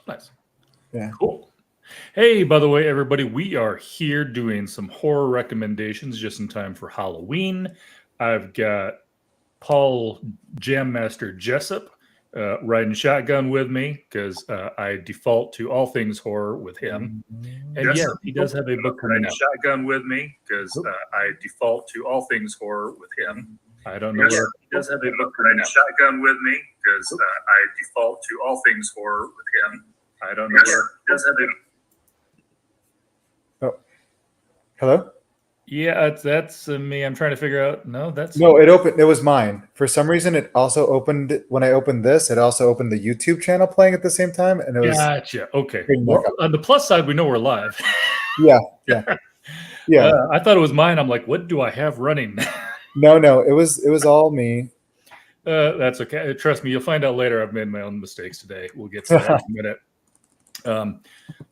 Nice. Yeah. Cool. Hey, by the way, everybody, we are here doing some horror recommendations just in time for Halloween. I've got Paul Jam Master Jessup riding shotgun with me because I default to all things horror with him. And yes, he does have a book coming out. Shotgun with me because I default to all things horror with him. I don't know. He does have a book coming out. Shotgun with me because I default to all things horror with him. I don't know. He does have a. Oh, hello. Yeah, that's me. I'm trying to figure out. No, that's no. It opened. It was mine. For some reason, it also opened when I opened this. It also opened the YouTube channel playing at the same time, and it was. Gotcha. Okay. Well, on the plus side, we know we're live. Yeah. I thought it was mine. I'm like, what do I have running? No. It was all me. That's okay. Trust me, you'll find out later. I've made my own mistakes today. We'll get to that in a minute.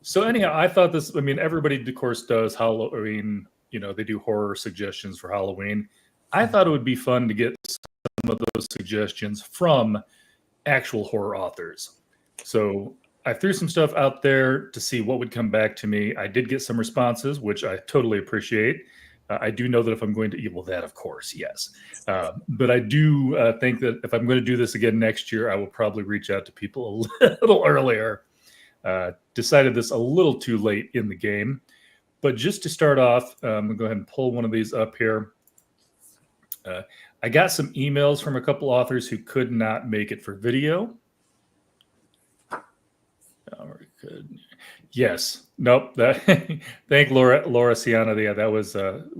So anyhow, I thought this. I mean, everybody, of course, does Halloween. You know, they do horror suggestions for Halloween. I thought it would be fun to get some of those suggestions from actual horror authors. So I threw some stuff out there to see what would come back to me. I did get some responses, which I totally appreciate. I do know that if I'm going to, well, that of course, yes. But I do think that if I'm going to do this again next year, I will probably reach out to people a little earlier. Decided this a little too late in the game. But just to start off, I'm going to go ahead and pull one of these up here. I got some emails from a couple authors who could not make it for video. Yes. Nope. Thank Laura Siana. Yeah, that was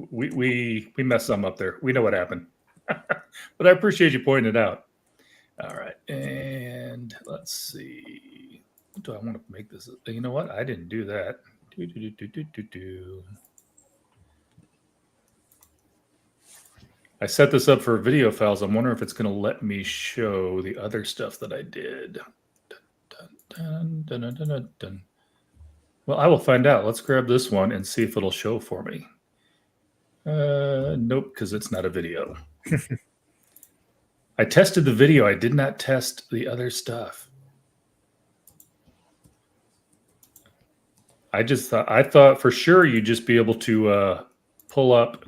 we messed some up there. We know what happened. But I appreciate you pointing it out. All right. And let's see. Do I want to make this? You know what? I didn't do that. I set this up for video files. I'm wondering if it's going to let me show the other stuff that I did. Well, I will find out. Let's grab this one and see if it'll show for me. Nope, because it's not a video. I tested the video. I did not test the other stuff. I thought for sure you'd just be able to pull up.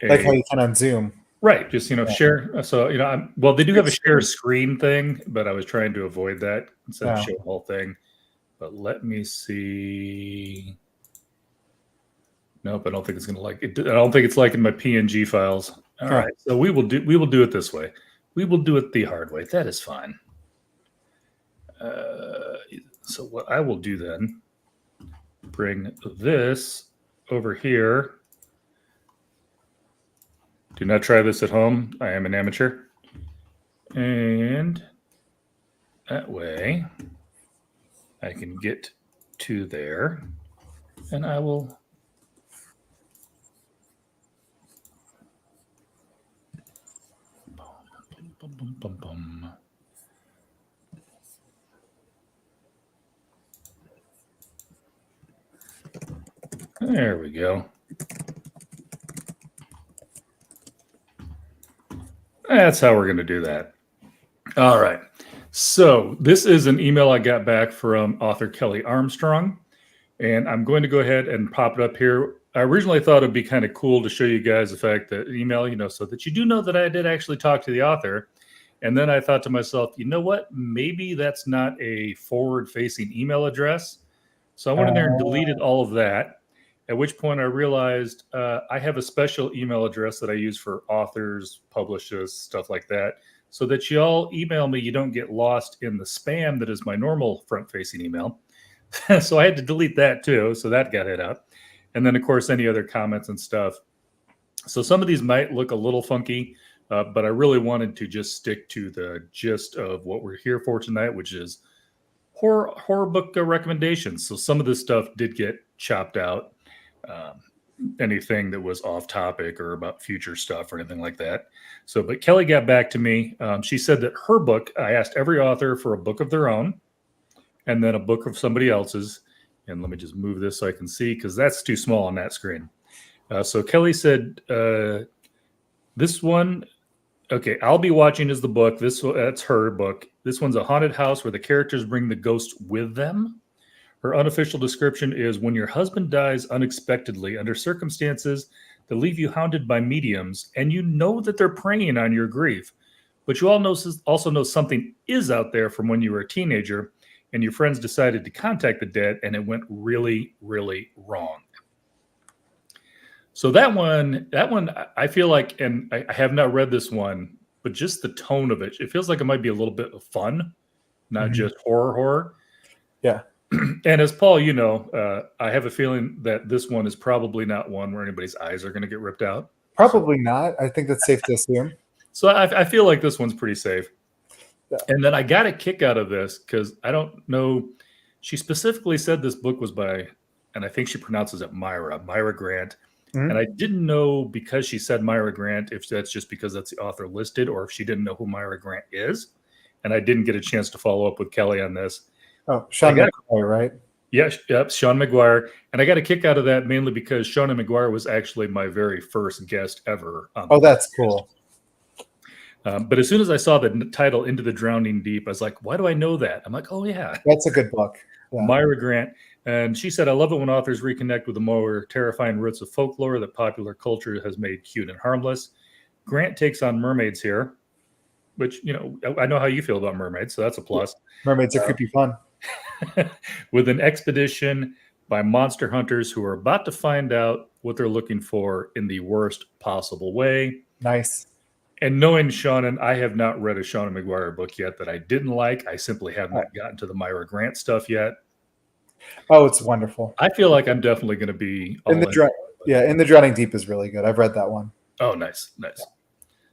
Like how you can on Zoom. Right. Just, share. So, well, they do have a share screen thing, but I was trying to avoid that instead of show the whole thing. But let me see. Nope, I don't think it's going to like it. I don't think it's liking my PNG files. All right. So we will do it this way. We will do it the hard way. That is fine. So what I will do then, bring this over here. Do not try this at home. I am an amateur. And that way I can get to there and I will There we go. That's how we're going to do that. All right. So this is an email I got back from author Kelly Armstrong, and I'm going to go ahead and pop it up here. I originally thought it'd be kind of cool to show you guys the fact that email, so that you do know that I did actually talk to the author. And then I thought to myself, you know what? Maybe that's not a forward-facing email address. So I went in there and deleted all of that. At which point I realized I have a special email address that I use for authors, publishers, stuff like that, so that you all email me. You don't get lost in the spam that is my normal front-facing email. So I had to delete that too. So that got hit up. And then, of course, any other comments and stuff. So some of these might look a little funky, but I really wanted to just stick to the gist of what we're here for tonight, which is horror book recommendations. So some of this stuff did get chopped out. Anything that was off topic or about future stuff or anything like that. So, but Kelly got back to me. She said that her book, I asked every author for a book of their own and then a book of somebody else's. And let me just move this so I can see, because that's too small on that screen. So Kelly said, this one, Okay, I'll Be Watching is the book. That's her book. This one's a haunted house where the characters bring the ghost with them. Her unofficial description is when your husband dies unexpectedly under circumstances that leave you haunted by mediums, and you know that they're preying on your grief, but you also know something is out there from when you were a teenager, and your friends decided to contact the dead, and it went really, really wrong. So that one, I feel like, and I have not read this one, but just the tone of it feels like it might be a little bit of fun, not just horror. Yeah. And as Paul, I have a feeling that this one is probably not one where anybody's eyes are going to get ripped out. Probably not. I think that's safe to assume. So I feel like this one's pretty safe. Yeah. And then I got a kick out of this because I don't know. She specifically said this book was by, and I think she pronounces it Myra Grant. Mhm. And I didn't know, because she said Myra Grant, if that's just because that's the author listed or if she didn't know who Myra Grant is. And I didn't get a chance to follow up with Kelly on this. Oh, Sean McGuire, right? Yeah, yep, Sean McGuire. And I got a kick out of that mainly because Sean McGuire was actually my very first guest ever. Oh, that's cool. But as soon as I saw the title, Into the Drowning Deep, I was like, why do I know that? I'm like, oh, yeah. That's a good book. Yeah. Myra Grant. And she said, I love it when authors reconnect with the more terrifying roots of folklore that popular culture has made cute and harmless. Grant takes on mermaids here, which, I know how you feel about mermaids, so that's a plus. Mermaids are creepy fun. With an expedition by monster hunters who are about to find out what they're looking for in the worst possible way. Nice. And knowing Sean, I have not read a Sean McGuire book yet that I didn't like. I simply have not gotten to the Myra Grant stuff yet. Oh, it's wonderful. I feel like I'm definitely going to be In the Drowning Deep is really good. I've read that one. Oh, nice.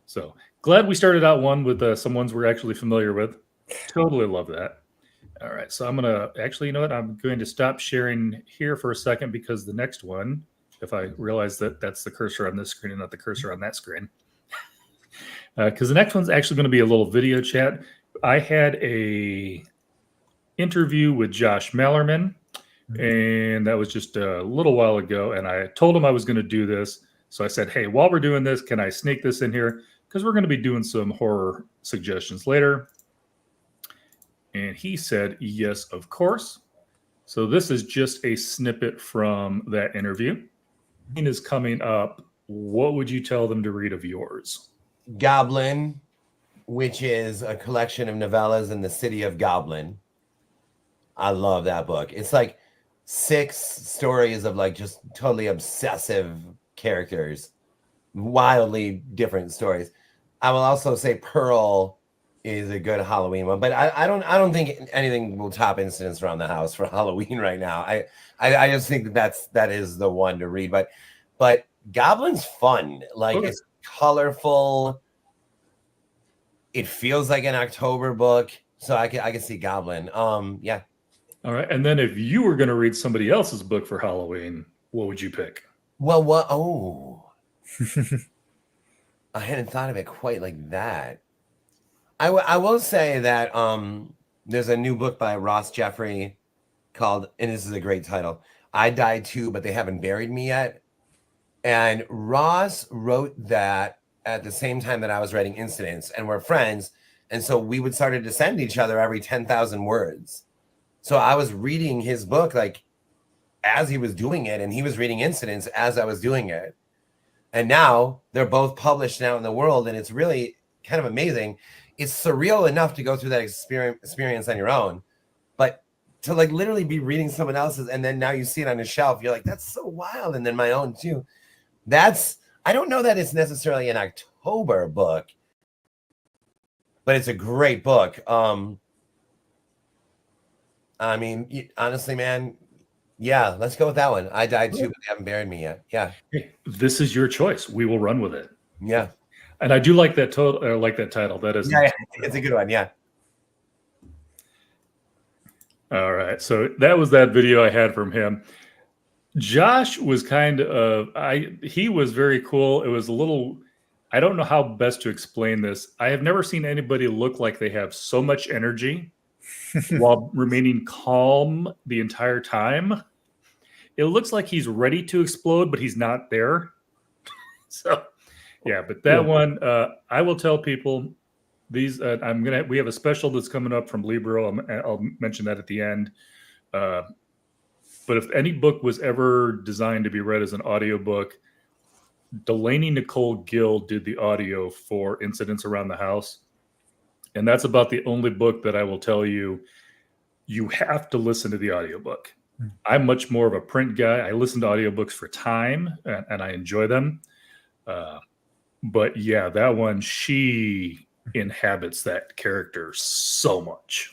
So glad we started out one with some ones we're actually familiar with. Totally love that. All right, so I'm going to actually, you know what? I'm going to stop sharing here for a second because the next one, if I realize that that's the cursor on this screen and not the cursor on that screen, because the next one's actually going to be a little video chat. I had a interview with Josh Mallerman, and that was just a little while ago, and I told him I was going to do this. So I said, hey, while we're doing this, can I sneak this in here? Because we're going to be doing some horror suggestions later. And he said, yes, of course. So this is just a snippet from that interview. It is coming up. What would you tell them to read of yours? Goblin, which is a collection of novellas in the city of Goblin. I love that book. It's like 6 stories of like just totally obsessive characters, wildly different stories. I will also say Pearl is a good Halloween one, but I don't think anything will top Incidents Around the House for Halloween right now. I just think that is the one to read. But Goblin's fun. Like It's colorful. It feels like an October book, so I can see Goblin. Yeah. All right, and then if you were going to read somebody else's book for Halloween, what would you pick? Well, what? Oh, I hadn't thought of it quite like that. I will say that there's a new book by Ross Jeffrey called, and this is a great title, I Died Too, but They Haven't Buried Me Yet. And Ross wrote that at the same time that I was writing Incidents, and we're friends. And so we would started to send each other every 10,000 words. So I was reading his book like as he was doing it, and he was reading Incidents as I was doing it. And now they're both published now in the world, and it's really kind of amazing. It's surreal enough to go through that experience on your own, but to like literally be reading someone else's, and then now you see it on the shelf, you're like, that's so wild. And then my own too. I don't know that it's necessarily an October book, but it's a great book. I mean, honestly, man, yeah, let's go with that one. I Died Too, but They Haven't Buried Me Yet. Yeah. Hey, this is your choice. We will run with it. Yeah. And I do like that title. That is, it's a good one. Yeah. All right. So that was that video I had from him. Josh was he was very cool. It was a little, I don't know how best to explain this. I have never seen anybody look like they have so much energy while remaining calm the entire time. It looks like he's ready to explode, but he's not there. So Yeah, but that Yeah. one, I will tell people these. We have a special that's coming up from Libro. I'll mention that at the end. But if any book was ever designed to be read as an audiobook, Delaney Nicole Gill did the audio for Incidents Around the House. And that's about the only book that I will tell you have to listen to the audiobook. I'm much more of a print guy. I listen to audiobooks for time and I enjoy them. But yeah, that one, she inhabits that character so much.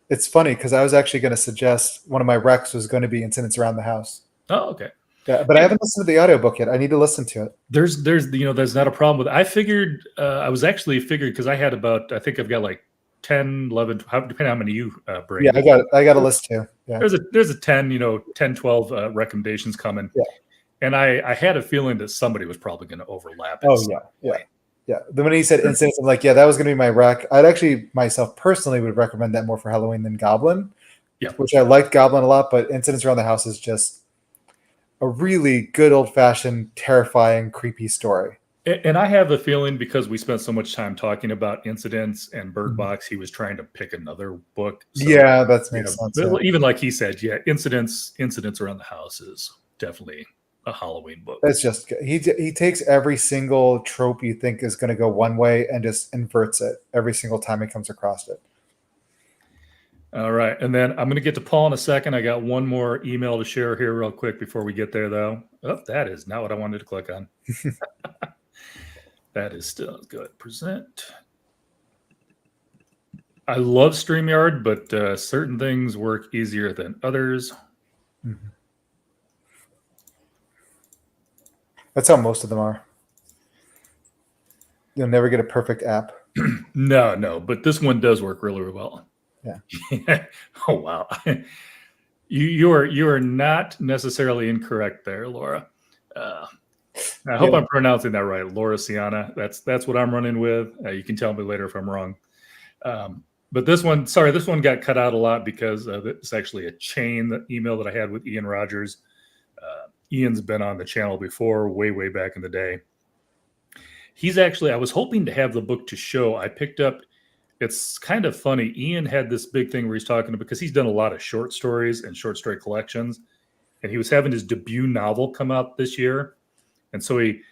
It's funny because I was actually going to suggest one of my recs was going to be Incidents Around the House. Oh, okay. Yeah, but I haven't listened to the audiobook yet. I need to listen to it. There's not a problem with it. I figured, I was actually figured because I had about, I think I've got like 10, 11, depending on how many you bring. Yeah, I got a list too. Yeah. There's a 10, 10, 12 recommendations coming. Yeah. And I had a feeling that somebody was probably going to overlap. Oh yeah. Yeah. Yeah. Then when he said Incidents, I'm like, yeah, that was going to be my rec. I'd actually myself personally would recommend that more for Halloween than Goblin. Yeah. Which I liked Goblin a lot, but Incidents Around the House is just a really good old-fashioned, terrifying, creepy story. And I have a feeling because we spent so much time talking about Incidents and Bird Box, he was trying to pick another book. So, yeah, that makes sense. Yeah. Even like he said, yeah, Incidents Around the House is definitely a Halloween book. That's just good. He takes every single trope you think is going to go one way and just inverts it every single time he comes across it. All right. And then I'm going to get to Paul in a second. I got one more email to share here real quick before we get there, though. Oh, that is not what I wanted to click on. That is still good. Present. I love StreamYard, but certain things work easier than others. Mm-hmm. That's how most of them are. You'll never get a perfect app. No, but this one does work really, really well. Yeah. Oh wow. You are not necessarily incorrect there, Laura. I hope I'm pronouncing that right, Laura Ciana. That's what I'm running with. You can tell me later if I'm wrong. But this one got cut out a lot because it's actually a chain email that I had with Ian Rogers. Ian's been on the channel before, way back in the day. I was hoping to have the book to show. I picked up. It's kind of funny. Ian had this big thing where he's talking because he's done a lot of short stories and short story collections. And he was having his debut novel come out this year. And so he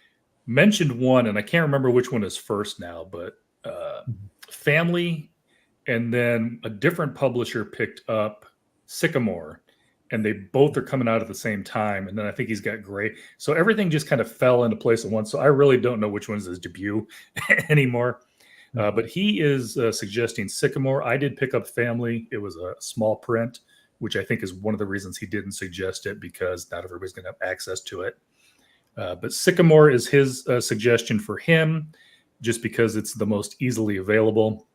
mentioned one, and I can't remember which one is first now, but Family. And then a different publisher picked up Sycamore. And they both are coming out at the same time. And then I think he's got Gray. So everything just kind of fell into place at once. So I really don't know which one's his debut anymore. But he is suggesting Sycamore. I did pick up Family. It was a small print, which I think is one of the reasons he didn't suggest it, because not everybody's going to have access to it. But Sycamore is his suggestion for him, just because it's the most easily available.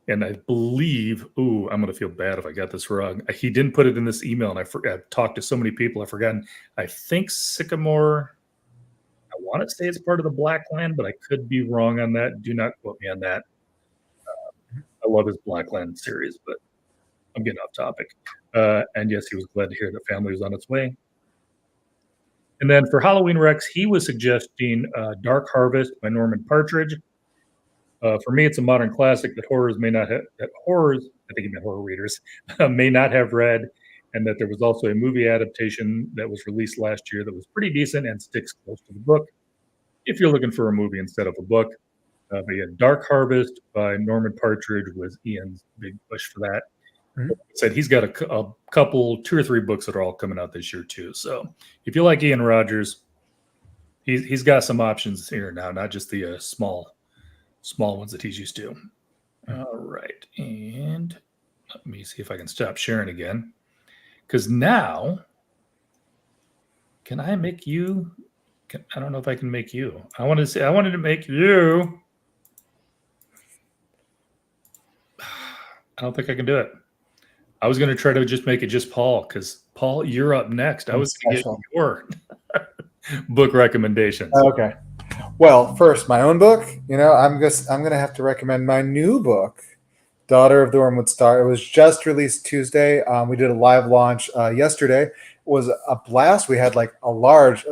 And I believe, I'm going to feel bad if I got this wrong. He didn't put it in this email, and I've talked to so many people, I've forgotten. I think Sycamore, I want to say it's part of the Blackland, but I could be wrong on that. Do not quote me on that. I love his Blackland series, but I'm getting off topic. And yes, he was glad to hear that Family was on its way. And then for Halloween Rex, he was suggesting Dark Harvest by Norman Partridge. For me, it's a modern classic that I think he meant horror readers, may not have read, and that there was also a movie adaptation that was released last year that was pretty decent and sticks close to the book, if you're looking for a movie instead of a book. But yeah, Dark Harvest by Norman Partridge was Ian's big push for that. Mm-hmm. Said he's got a couple, 2 or 3 books that are all coming out this year too. So if you like Ian Rogers, he's got some options here now, not just the small ones that he's used to. All right. And let me see if I can stop sharing again. Because now, can I make you? I don't know if I can make you. I wanted to make you. I don't think I can do it. I was going to try to just make it just Paul, because Paul, you're up next. I was going to get your book recommendations. Okay. Well, first, my own book. I'm going to have to recommend my new book, Daughter of the Wormwood Star. It was just released Tuesday. We did a live launch yesterday. It was a blast. We had like a large,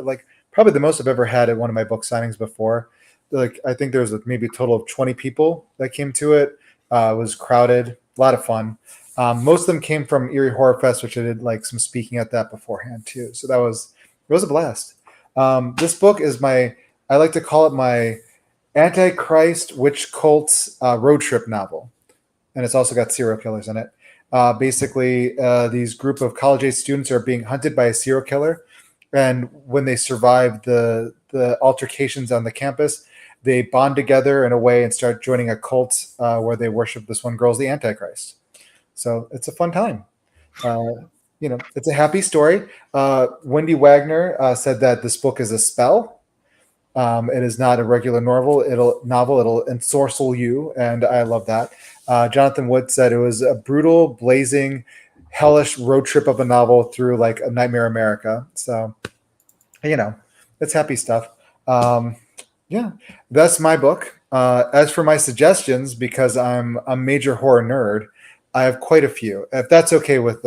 probably the most I've ever had at one of my book signings before. Like I think there was maybe a total of 20 people that came to it. It was crowded, a lot of fun. Most of them came from Erie Horror Fest, which I did like some speaking at that beforehand too. So it was a blast. This book is I like to call it my Antichrist witch cult road trip novel, and it's also got serial killers in it. Basically, these group of college age students are being hunted by a serial killer, and when they survive the altercations on the campus, they bond together in a way and start joining a cult where they worship this one girl's the Antichrist. So it's a fun time. It's a happy story. Wendy Wagner said that this book is a spell. It is not a regular novel. It'll ensorcel you, and I love that. Jonathan Wood said it was a brutal, blazing, hellish road trip of a novel through like a nightmare America. So, it's happy stuff. Yeah, that's my book. As for my suggestions, because I'm a major horror nerd, I have quite a few. If that's okay with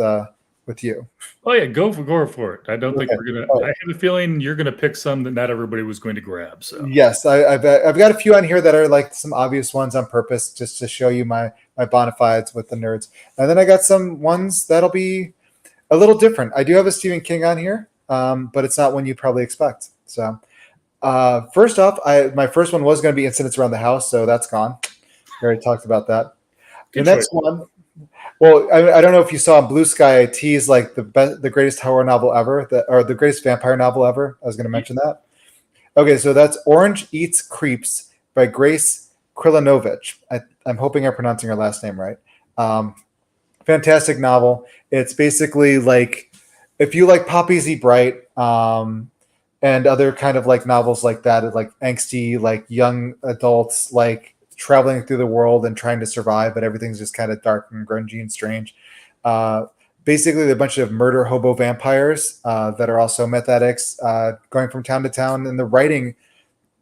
you. Oh yeah, go for it. I don't think Okay. we're gonna. All I right. have a feeling you're gonna pick some that not everybody was going to grab. So Yes, I've got a few on here that are like some obvious ones on purpose, just to show you my bona fides with the nerds, and then I got some ones that'll be a little different. I do have a Stephen King on here, but it's not one you probably expect. So, first off, my first one was going to be Incidents Around the House, so that's gone. We already talked about that. good The next choice. one, well, I don't know if you saw on Blue Sky, I teased like the greatest horror novel ever, or the greatest vampire novel ever. I was going to mention that. Okay, so that's Orange Eats Creeps by Grace Krilanovich. I'm hoping I'm pronouncing her last name right. Fantastic novel. It's basically like if you like Poppies Eat Bright and other kind of like novels like that, like angsty, like young adults, like traveling through the world and trying to survive, but everything's just kind of dark and grungy and strange. Basically, they're a bunch of murder hobo vampires that are also meth addicts going from town to town, and the writing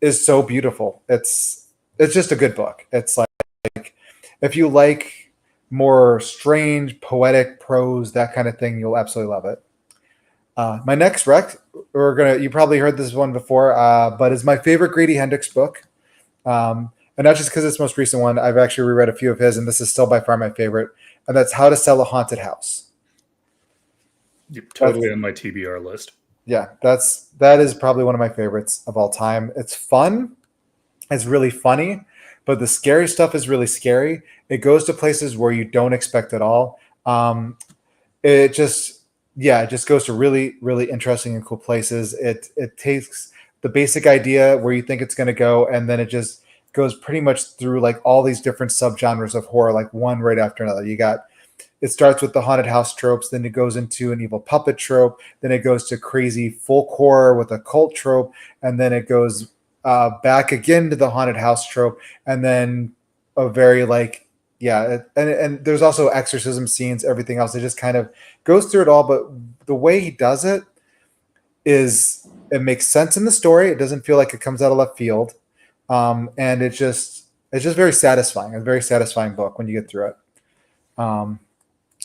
is so beautiful. It's just a good book. It's like if you like more strange, poetic prose, that kind of thing, you'll absolutely love it. My next rec, you probably heard this one before, but it's my favorite Grady Hendrix book. And not just because it's the most recent one, I've actually reread a few of his, and this is still by far my favorite. And that's How to Sell a Haunted House. You're totally on my TBR list. Yeah, that is probably one of my favorites of all time. It's fun, it's really funny, but the scary stuff is really scary. It goes to places where you don't expect at all. It just goes to really, really interesting and cool places. It takes the basic idea where you think it's going to go, and then it just goes pretty much through like all these different subgenres of horror, like one right after another. It starts with the haunted house tropes, then it goes into an evil puppet trope, then it goes to crazy folk horror with a cult trope, and then it goes back again to the haunted house trope, and then a very like and there's also exorcism scenes, everything else. It just kind of goes through it all, but the way he does it makes sense in the story. It doesn't feel like it comes out of left field. And it's just very satisfying. A very satisfying book when you get through it.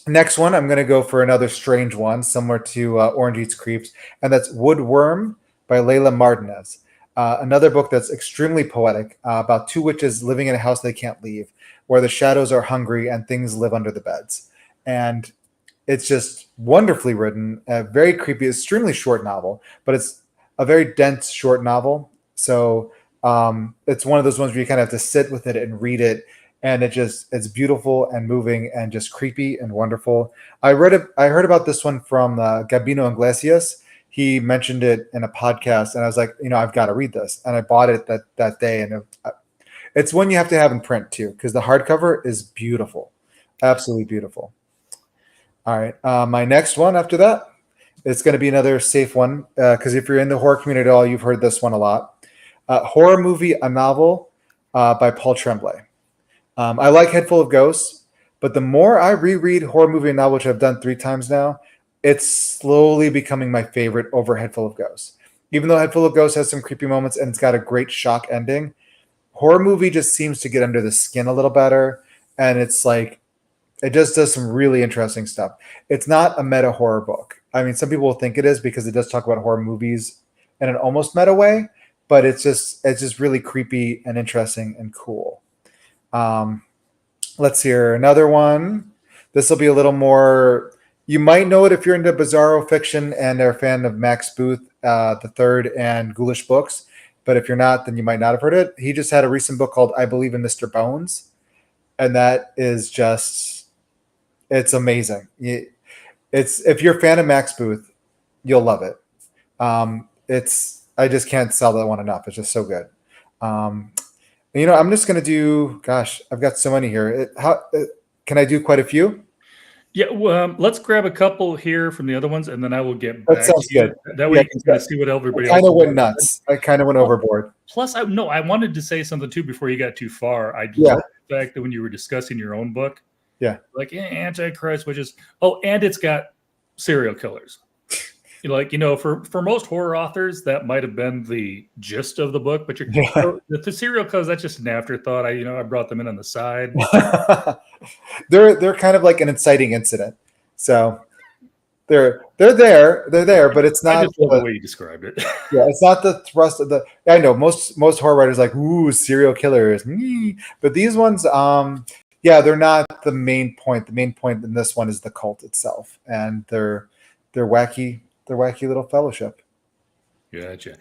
Next one, I'm going to go for another strange one, similar to Orange Eats Creeps, and that's Woodworm by Layla Martinez. Another book that's extremely poetic about two witches living in a house they can't leave, where the shadows are hungry and things live under the beds. And it's just wonderfully written, very creepy, extremely short novel, but it's a very dense short novel. So it's one of those ones where you kind of have to sit with it and read it, and it's beautiful and moving and just creepy and wonderful. I heard about this one from Gabino Iglesias. He mentioned it in a podcast, and I was like, I've got to read this, and I bought it that day, and it's one you have to have in print too, because the hardcover is beautiful, absolutely beautiful. All right, my next one after that, it's going to be another safe one, because if you're in the horror community at all, you've heard this one a lot. Horror Movie, a Novel by Paul Tremblay. I like Head Full of Ghosts, but the more I reread Horror Movie, a Novel, which I've done 3 times now, it's slowly becoming my favorite over Head Full of Ghosts. Even though Head Full of Ghosts has some creepy moments and it's got a great shock ending, Horror Movie just seems to get under the skin a little better, and it's like it just does some really interesting stuff. It's not a meta horror book. I mean, some people will think it is because it does talk about horror movies in an almost meta way, but it's just really creepy and interesting and cool. Let's hear another one. This will be a little more. You might know it if you're into bizarro fiction and are a fan of Max Booth, the Third, and Ghoulish books. But if you're not, then you might not have heard it. He just had a recent book called I Believe in Mr. Bones, and that is it's amazing. It's if you're a fan of Max Booth, you'll love it. I just can't sell that one enough. It's just so good. I'm just gonna do. Gosh, I've got so many here. Can I do quite a few? Yeah, well, let's grab a couple here from the other ones, and then I will get That back sounds to you. good. That way Yeah, you can kind of see what everybody I else kind of went has. nuts. I kind of went overboard. Plus, I wanted to say something too before you got too far. I Yeah. love the fact that when you were discussing your own book, Yeah. like Antichrist, which is and it's got serial killers. For most horror authors, that might have been the gist of the book, but the serial killers, that's just an afterthought. I brought them in on the side. They're kind of like an inciting incident. So they're there, but it's not. I just love the way you described it. Yeah, it's not the thrust of the. I know most horror writers are like, ooh, serial killers, but these ones, they're not the main point. The main point in this one is the cult itself, and they're wacky. They're wacky little fellowship. Gotcha.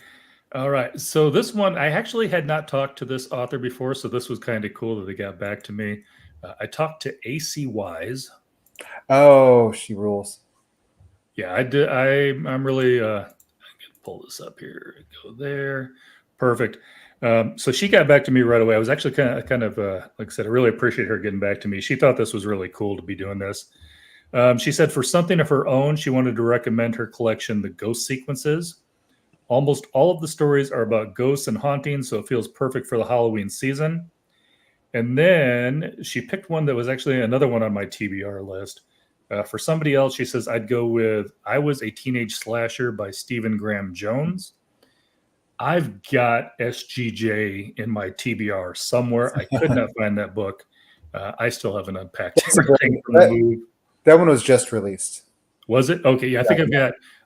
All right. So this one, I actually had not talked to this author before, so this was kind of cool that they got back to me. I talked to AC Wise. Oh, she rules. Yeah, I did. I'm really. I can pull this up here. Go there. Perfect. So she got back to me right away. I was actually kind of like I said, I really appreciate her getting back to me. She thought this was really cool to be doing this. She said for something of her own, she wanted to recommend her collection, The Ghost Sequences. Almost all of the stories are about ghosts and hauntings, so it feels perfect for the Halloween season. And then she picked one that was actually another one on my TBR list. For somebody else, she says, I'd go with I Was a Teenage Slasher by Stephen Graham Jones. I've got SGJ in my TBR somewhere. I could not find that book. I still haven't unpacked everything from the move. That one was just released. Was it? Okay, yeah, I think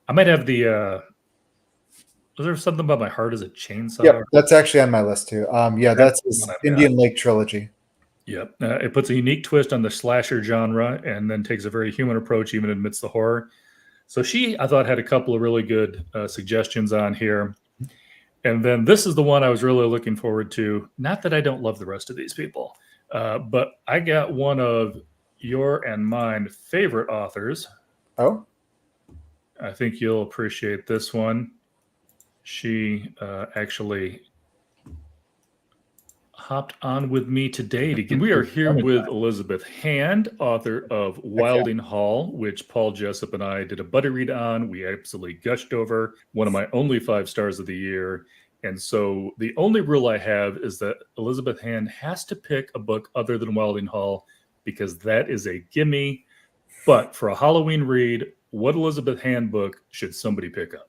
I might have the, was there something about My Heart as a Chainsaw? Yeah, that's actually on my list too. That's his Indian Lake trilogy. Yep. It puts a unique twist on the slasher genre and then takes a very human approach even amidst the horror. So I thought, had a couple of really good suggestions on here. And then this is the one I was really looking forward to. Not that I don't love the rest of these people, but I got one of your and mine favorite authors. Oh? I think you'll appreciate this one. She actually hopped on with me today to get. We are here with Elizabeth Hand, author of Wilding Hall, which Paul Jessup and I did a buddy read on. We absolutely gushed over. One of my only 5 stars of the year. And so the only rule I have is that Elizabeth Hand has to pick a book other than Wilding Hall, because that is a gimme. But for a Halloween read, what Elizabeth Hand book should somebody pick up?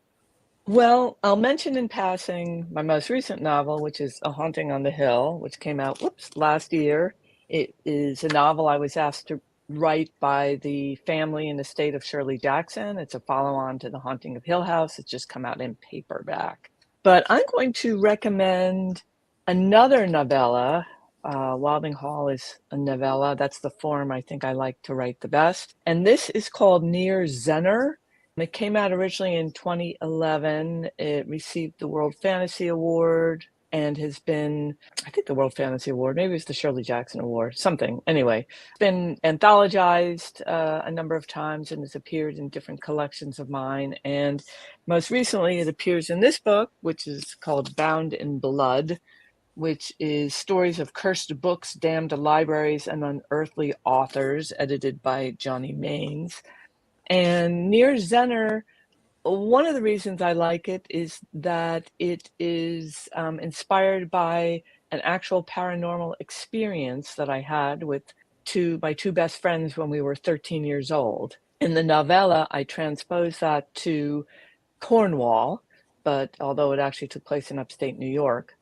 Well, I'll mention in passing my most recent novel, which is A Haunting on the Hill, which came out last year. It is a novel I was asked to write by the family and estate of Shirley Jackson. It's a follow-on to The Haunting of Hill House. It's just come out in paperback. But I'm going to recommend another novella. Wilding Hall is a novella. That's the form I think I like to write the best. And this is called Near Zenner. It came out originally in 2011. It received the World Fantasy Award and has been, I think the World Fantasy Award, maybe it's the Shirley Jackson Award, something. Anyway, it's been anthologized a number of times and has appeared in different collections of mine. And most recently, it appears in this book, which is called Bound in Blood, which is stories of cursed books, damned libraries, and unearthly authors, edited by Johnny Maines. And Near Zenner, one of the reasons I like it is that it is inspired by an actual paranormal experience that I had with my two best friends when we were 13 years old. In the novella, I transpose that to Cornwall, but although it actually took place in upstate New York.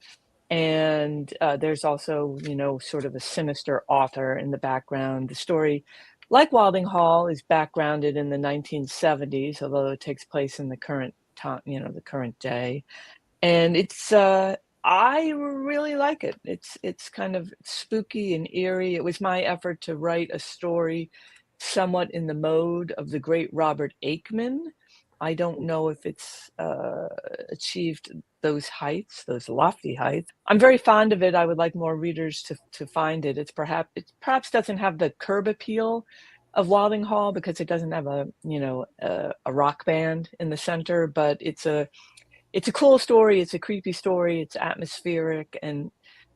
And there's also, sort of a sinister author in the background. The story, like Wilding Hall, is backgrounded in the 1970s, although it takes place in the current time, the current day. And it's I really like it. It's kind of spooky and eerie. It was my effort to write a story somewhat in the mode of the great Robert Aickman. I don't know if it's achieved those heights, those lofty heights. I'm very fond of it. I would like more readers to find it. It perhaps doesn't have the curb appeal of Wilding Hall because it doesn't have a rock band in the center, but it's a cool story. It's a creepy story. It's atmospheric and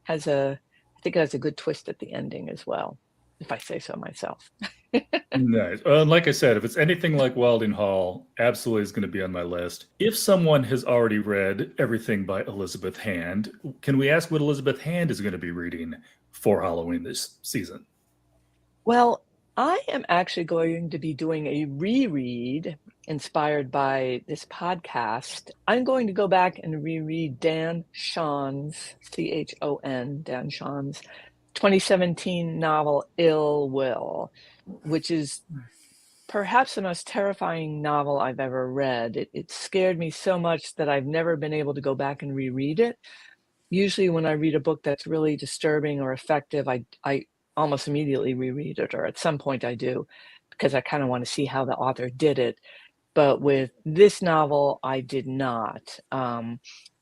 I think it has a good twist at the ending as well, if I say so myself. Nice. Like I said, if it's anything like Wilding Hall, absolutely is going to be on my list. If someone has already read everything by Elizabeth Hand, can we ask what Elizabeth Hand is going to be reading for Halloween this season? Well, I am actually going to be doing a reread inspired by this podcast. I'm going to go back and reread Dan Chaun's, Chon, Dan Chaun's 2017 novel Ill Will, which is perhaps the most terrifying novel I've ever read. It scared me so much that I've never been able to go back and reread it. Usually when I read a book that's really disturbing or effective, I almost immediately reread it, or at some point I do, because I kind of want to see how the author did it. But with this novel, I did not.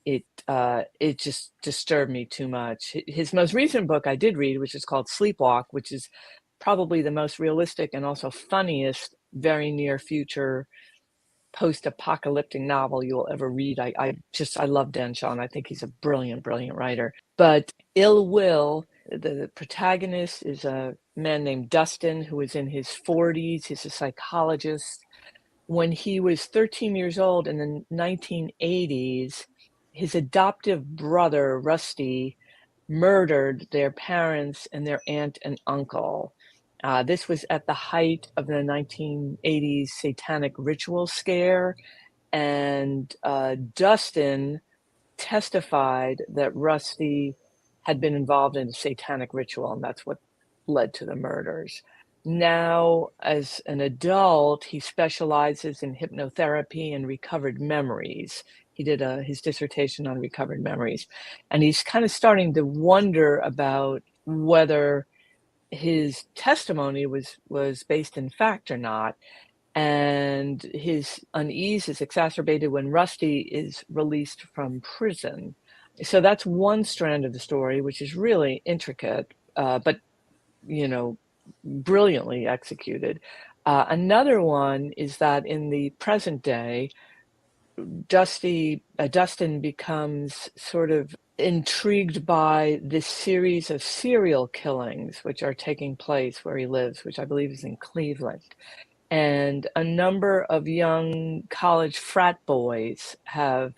It just disturbed me too much. His most recent book I did read, which is called Sleepwalk, which is probably the most realistic and also funniest very near future post-apocalyptic novel you'll ever read. I love Dan Chaun. I think he's a brilliant writer. But Ill Will, the protagonist is a man named Dustin who is in his 40s. He's a psychologist. When he was 13 years old in the 1980s, his adoptive brother, Rusty, murdered their parents and their aunt and uncle. This was at the height of the 1980s satanic ritual scare, and Dustin testified that Rusty had been involved in a satanic ritual, and that's what led to the murders. Now, as an adult, he specializes in hypnotherapy and recovered memories. He did his dissertation on recovered memories, and he's kind of starting to wonder about whether his testimony was based in fact or not. And his unease is exacerbated when Rusty is released from prison. So that's one strand of the story, which is really intricate, but brilliantly executed. Another one is that in the present day, Dustin becomes sort of intrigued by this series of serial killings which are taking place where he lives, which I believe is in Cleveland. And a number of young college frat boys have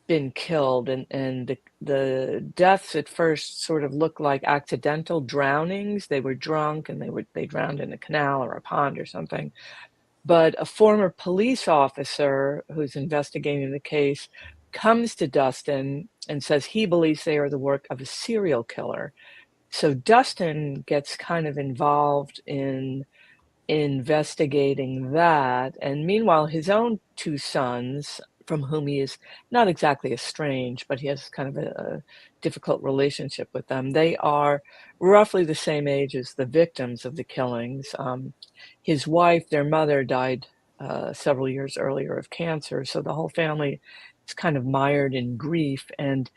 been killed, and the deaths at first sort of look like accidental drownings. They were drunk and they drowned in a canal or a pond or something. But a former police officer who's investigating the case comes to Dustin and says he believes they are the work of a serial killer. So Dustin gets kind of involved in investigating that. And meanwhile, his own two sons, from whom he is not exactly estranged, but he has kind of a difficult relationship with them, they are roughly the same age as the victims of the killings. His wife, their mother, died several years earlier of cancer, so the whole family is kind of mired in grief. And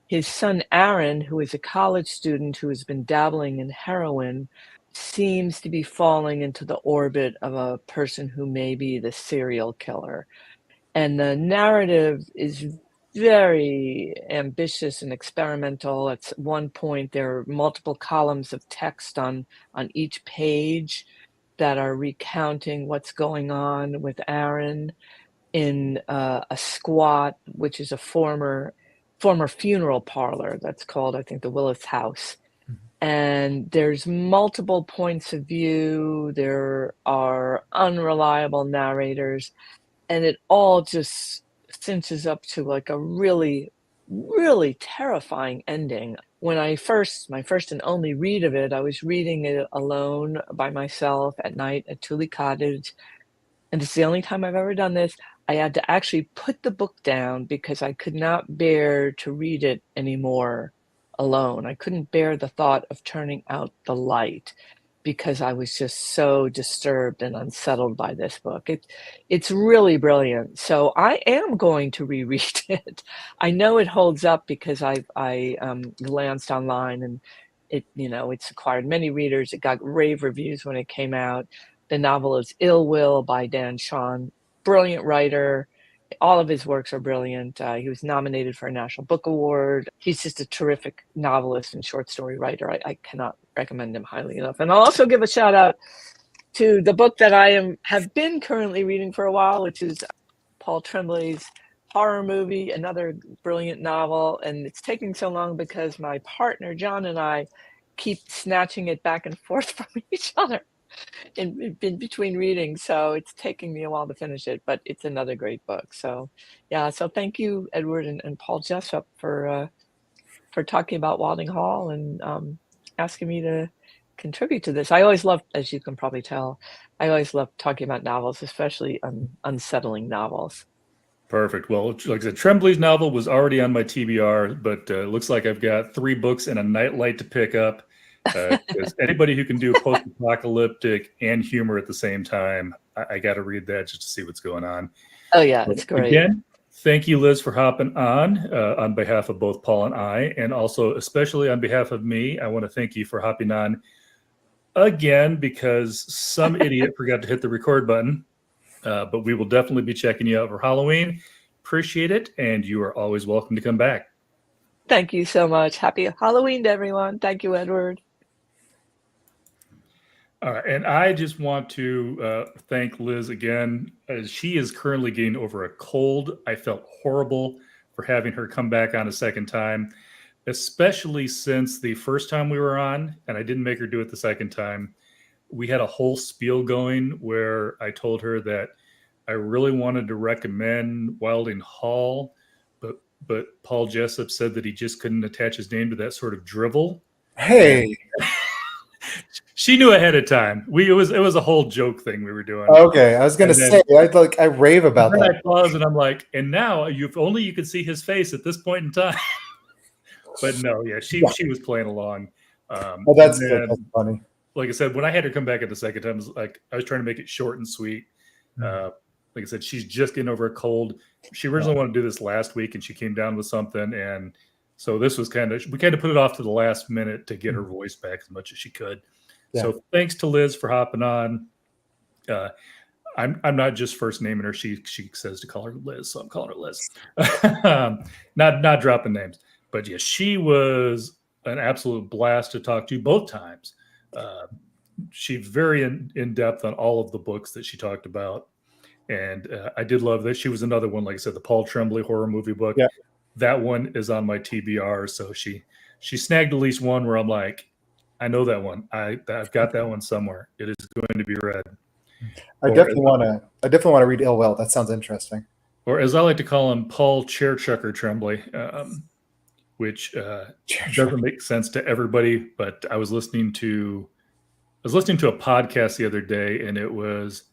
his son Aaron, who is a college student who has been dabbling in heroin, seems to be falling into the orbit of a person who may be the serial killer. And the narrative is very ambitious and experimental. At one point, there are multiple columns of text on each page that are recounting what's going on with Aaron in a squat, which is a former funeral parlor that's called, I think, the Willis House. And there's multiple points of view. There are unreliable narrators, and it all just cinches up to like a really, really terrifying ending. When my first and only read of it, I was reading it alone by myself at night at Tully Cottage. And this is the only time I've ever done this. I had to actually put the book down because I could not bear to read it anymore alone. I couldn't bear the thought of turning out the light because I was just so disturbed and unsettled by this book. It's really brilliant. So I am going to reread it. I know it holds up because I glanced online and it's acquired many readers. It got rave reviews when it came out. The novel is Ill Will by Dan Shawn. Brilliant writer. All of his works are brilliant. He was nominated for a National Book Award. He's just a terrific novelist and short story writer. I cannot recommend him highly enough. And I'll also give a shout out to the book that I have been currently reading for a while, which is Paul Tremblay's Horror Movie, another brilliant novel. And it's taking so long because my partner, John, and I keep snatching it back and forth from each other in between readings, so it's taking me a while to finish it, but it's another great book. So yeah, so thank you, Edward and Paul Jessup, for talking about Walding Hall and asking me to contribute to this. I always love, as you can probably tell, I always love talking about novels, especially unsettling novels. Perfect. Well, like I said, Tremblay's novel was already on my TBR, but it looks like I've got 3 books and a nightlight to pick up. Because anybody who can do post-apocalyptic and humor at the same time, I got to read that just to see what's going on. Oh yeah, it's great. Again, thank you, Liz, for hopping on behalf of both Paul and I, and also especially on behalf of me. I want to thank you for hopping on again because some idiot forgot to hit the record button. But we will definitely be checking you out for Halloween. Appreciate it, and you are always welcome to come back. Thank you so much. Happy Halloween to everyone. Thank you, Edward. All right, and I just want to thank Liz again. As she is currently getting over a cold. I felt horrible for having her come back on a second time, especially since the first time we were on, and I didn't make her do it the second time. We had a whole spiel going where I told her that I really wanted to recommend Wilding Hall, but Paul Jessup said that he just couldn't attach his name to that sort of drivel. Hey. She knew ahead of time. It was a whole joke thing we were doing. Okay, I was gonna say I rave about that. I pause and I'm like, and now if only you could see his face at this point in time. But no, yeah, she was playing along. Well, that's funny. Like I said, when I had her come back at the second time, I was trying to make it short and sweet. Like I said, she's just getting over a cold. She originally wanted to do this last week, and she came down with something, and so this was we kind of put it off to the last minute to get her voice back as much as she could. Yeah. So thanks to Liz for hopping on. I'm not just first naming her. She says to call her Liz, so I'm calling her Liz. Not dropping names, but yeah, she was an absolute blast to talk to both times. She's very in depth on all of the books that she talked about, and I did love that. She was another one, like I said, the Paul Tremblay horror movie book. Yeah. That one is on my TBR, so she snagged at least one where I'm like, I know that one. I've got that one somewhere. It is going to be read. I definitely want to read Ill Will. That sounds interesting. Or as I like to call him, Paul Chairchucker Tremblay, which doesn't make sense to everybody. But I was listening to a podcast the other day, and it was,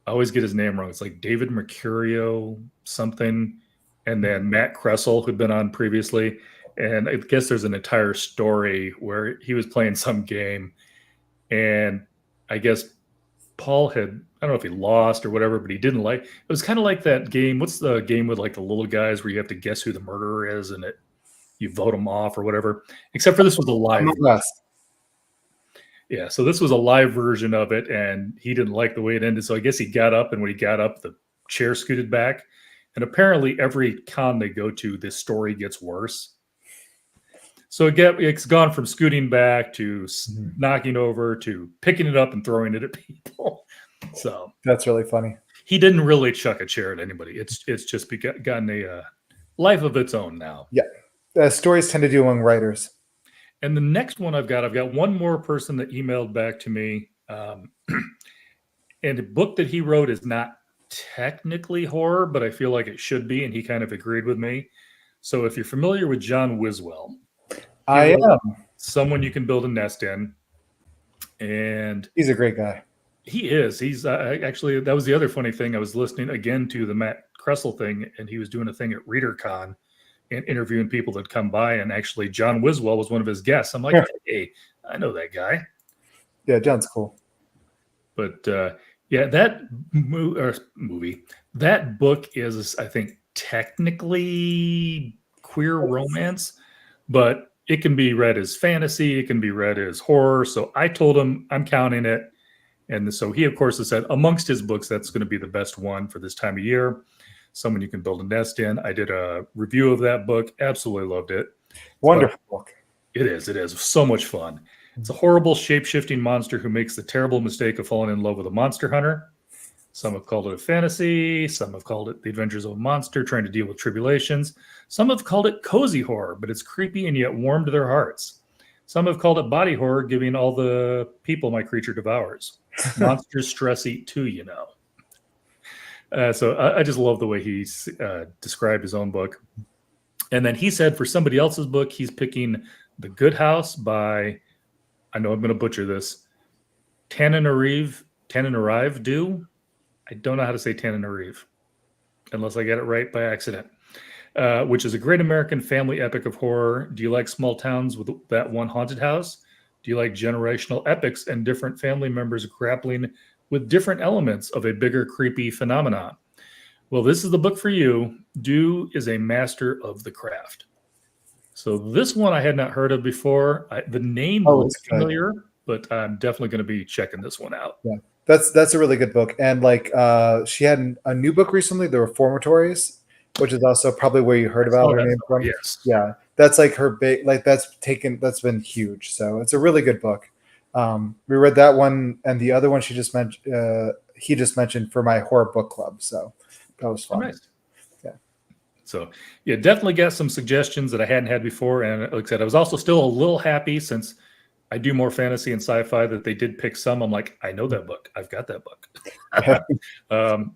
I always get his name wrong. It's like David Mercurio something, and then Matt Kressel, who'd been on previously. And I guess there's an entire story where he was playing some game, and I guess Paul I don't know if he lost or whatever, but he didn't like. It was kind of like that game. What's the game with like the little guys where you have to guess who the murderer is, and you vote them off or whatever? Except for this was a live. Yeah, so this was a live version of it, and he didn't like the way it ended. So I guess he got up, and when he got up, the chair scooted back. And apparently, every con they go to, this story gets worse. So it's gone from scooting back to knocking over to picking it up and throwing it at people. So that's really funny. He didn't really chuck a chair at anybody. It's just gotten a life of its own now. Yeah, stories tend to do among writers. And the next one I've got one more person that emailed back to me. And the book that he wrote is not technically horror, but I feel like it should be, and he kind of agreed with me. So if you're familiar with John Wiswell, I am. Someone you can build a nest in. And he's a great guy. He is. He's actually, that was the other funny thing. I was listening again to the Matt Kressel thing, and he was doing a thing at ReaderCon and interviewing people that come by, and actually John Wiswell was one of his guests. I'm like, hey, I know that guy. Yeah, John's cool. But yeah, that movie, that book is, I think, technically queer romance, but it can be read as fantasy. It can be read as horror. So I told him I'm counting it. And so he, of course, has said amongst his books, that's going to be the best one for this time of year. Someone you can build a nest in. I did a review of that book. Absolutely loved it. Wonderful book. It is. It is so much fun. It's a horrible shape-shifting monster who makes the terrible mistake of falling in love with a monster hunter. Some have called it a fantasy. Some have called it the adventures of a monster trying to deal with tribulations. Some have called it cozy horror, but it's creepy and yet warm to their hearts. Some have called it body horror, giving all the people my creature devours. Monsters stress eat too, you know. So I just love the way he described his own book. And then he said for somebody else's book, he's picking The Good House by, I know I'm going to butcher this, Tananarive Do. I don't know how to say Tananarive, unless I get it right by accident, which is a great American family epic of horror. Do you like small towns with that one haunted house? Do you like generational epics and different family members grappling with different elements of a bigger creepy phenomenon? Well, this is the book for you. Do is a master of the craft. So this one I had not heard of before. The name looks familiar, but I'm definitely going to be checking this one out. Yeah, that's a really good book. And like she had a new book recently, The Reformatories, which is also probably where you heard about her name from. Yes. Yeah, that's like her big, like that's been huge. So it's a really good book. We read that one, and the other one she just mentioned. He just mentioned for my horror book club. So that was fun. Oh, nice. So yeah, definitely got some suggestions that I hadn't had before. And like I said, I was also still a little happy since I do more fantasy and sci-fi that they did pick some. I'm like, I know that book. I've got that book,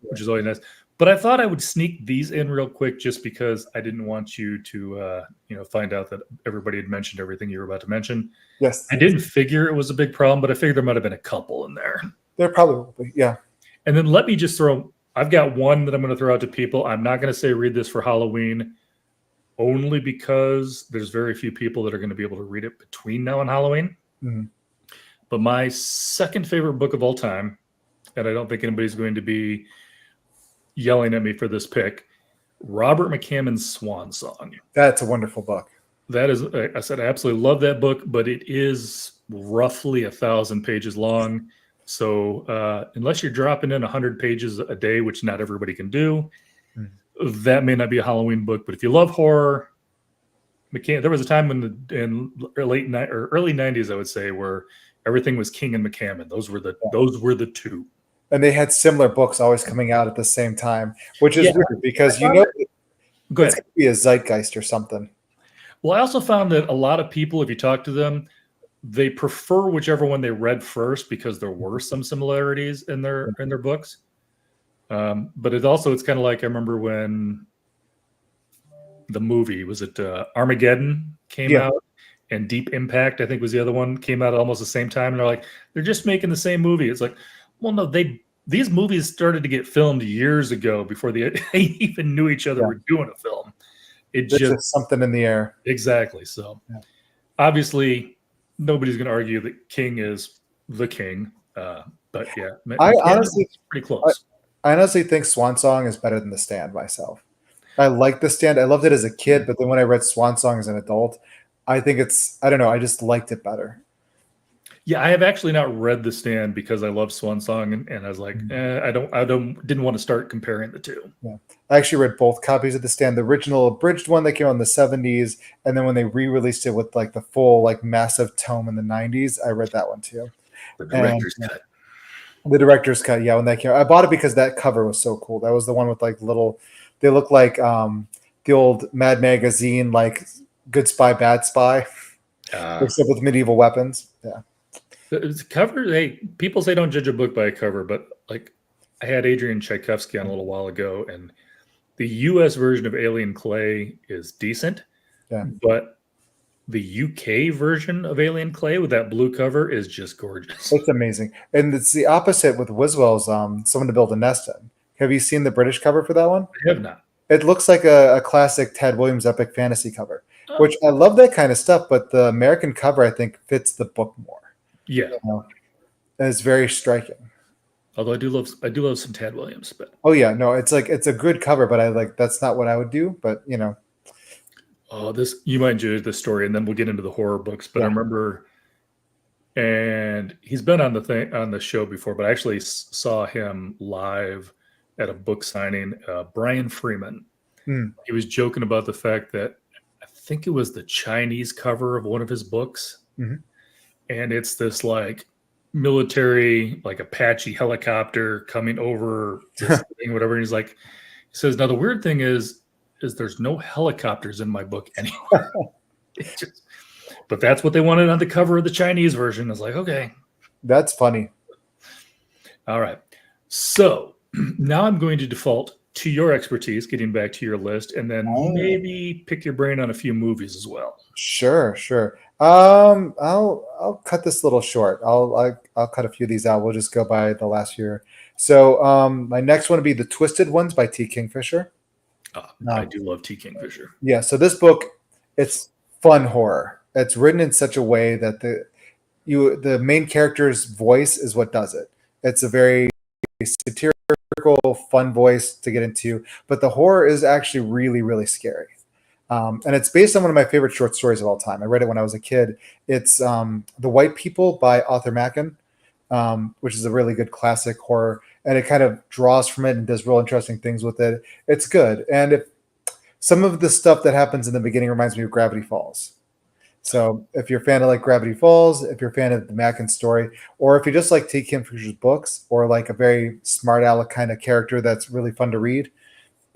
which is always nice. But I thought I would sneak these in real quick just because I didn't want you to, find out that everybody had mentioned everything you were about to mention. Yes. I didn't figure it was a big problem, but I figured there might have been a couple in there. There probably will be, yeah. And then let me just I've got one that I'm going to throw out to people. I'm not going to say read this for Halloween, only because there's very few people that are going to be able to read it between now and Halloween. Mm-hmm. But my second favorite book of all time, and I don't think anybody's going to be yelling at me for this pick, Robert McCammon's Swan Song. That's a wonderful book. That is, I said, I absolutely love that book, but it is roughly 1,000 pages long. So unless you're dropping in 100 pages a day, which not everybody can do, that may not be a Halloween book. But if you love horror, there was a time in early 90s, I would say, where everything was King and McCammon. Those were the two. And they had similar books always coming out at the same time, which is weird because it's going to be a zeitgeist or something. Well, I also found that a lot of people, if you talk to them, they prefer whichever one they read first because there were some similarities in their books. But it's kind of like I remember when the movie Armageddon came out, and Deep Impact, I think, was the other one, came out at almost the same time. And they're like, they're just making the same movie. It's like, well, no, these movies started to get filmed years ago before they even knew each other were doing a film. It's just something in the air. Exactly. So obviously nobody's going to argue that King is the king. But yeah, I honestly pretty close. I honestly think Swan Song is better than The Stand myself. I like The Stand. I loved it as a kid, but then when I read Swan Song as an adult, I think I don't know, I just liked it better. Yeah, I have actually not read The Stand because I love Swan Song, and I was like, didn't want to start comparing the two. Yeah, I actually read both copies of The Stand, the original abridged one that came out in the 70s, and then when they re-released it with like the full like massive tome in the 90s, I read that one too. The director's cut. The director's cut, yeah, when that came out. I bought it because that cover was so cool. That was the one with like they look like the old Mad Magazine, like Good Spy, Bad Spy, except with medieval weapons. Yeah. The cover, people say don't judge a book by a cover, but like I had Adrian Tchaikovsky on a little while ago, and the U.S. version of Alien Clay is decent, but the UK version of Alien Clay with that blue cover is just gorgeous. It's amazing, and it's the opposite with Wiswell's "Someone to Build a Nest In," Have you seen the British cover for that one? I have not. It looks like a classic Ted Williams epic fantasy cover, Oh. which I love that kind of stuff. But the American cover, I think, fits the book more. Yeah. You know? And it's very striking. Although I do love some Tad Williams, but Oh yeah, no, it's a good cover, but that's not what I would do. But you know, this you might enjoy this story, and then we'll get into the horror books. But Yeah. I remember, and he's been on the show before, but I actually saw him live at a book signing. Brian Freeman. He was joking about the fact that I think it was the Chinese cover of one of his books, Mhm. and it's this like military, like Apache helicopter coming over this thing, whatever. And he says, now the weird thing is there's no helicopters in my book anywhere. But that's what they wanted on the cover of the Chinese version. I was like, okay. That's funny. All right. So now I'm going to default to your expertise, getting back to your list, and then maybe pick your brain on a few movies as well. Sure. I'll cut this a little short. I'll cut a few of these out. We'll just go by the last year. So my next one would be The Twisted Ones by T. Kingfisher. I do love T. Kingfisher. Yeah. So this book, it's fun horror. It's written in such a way that the main character's voice is what does it. It's a very satirical, fun voice to get into, but the horror is actually really, really scary. And it's based on one of my favorite short stories of all time. I read it when I was a kid. It's The White People by Arthur Machen, which is a really good classic horror. And it kind of draws from it and does real interesting things with it. It's good. And some of the stuff that happens in the beginning reminds me of Gravity Falls. So if you're a fan of like Gravity Falls, if you're a fan of the Machen story, or if you just like T. Kingfisher's books, or like a very smart aleck kind of character that's really fun to read,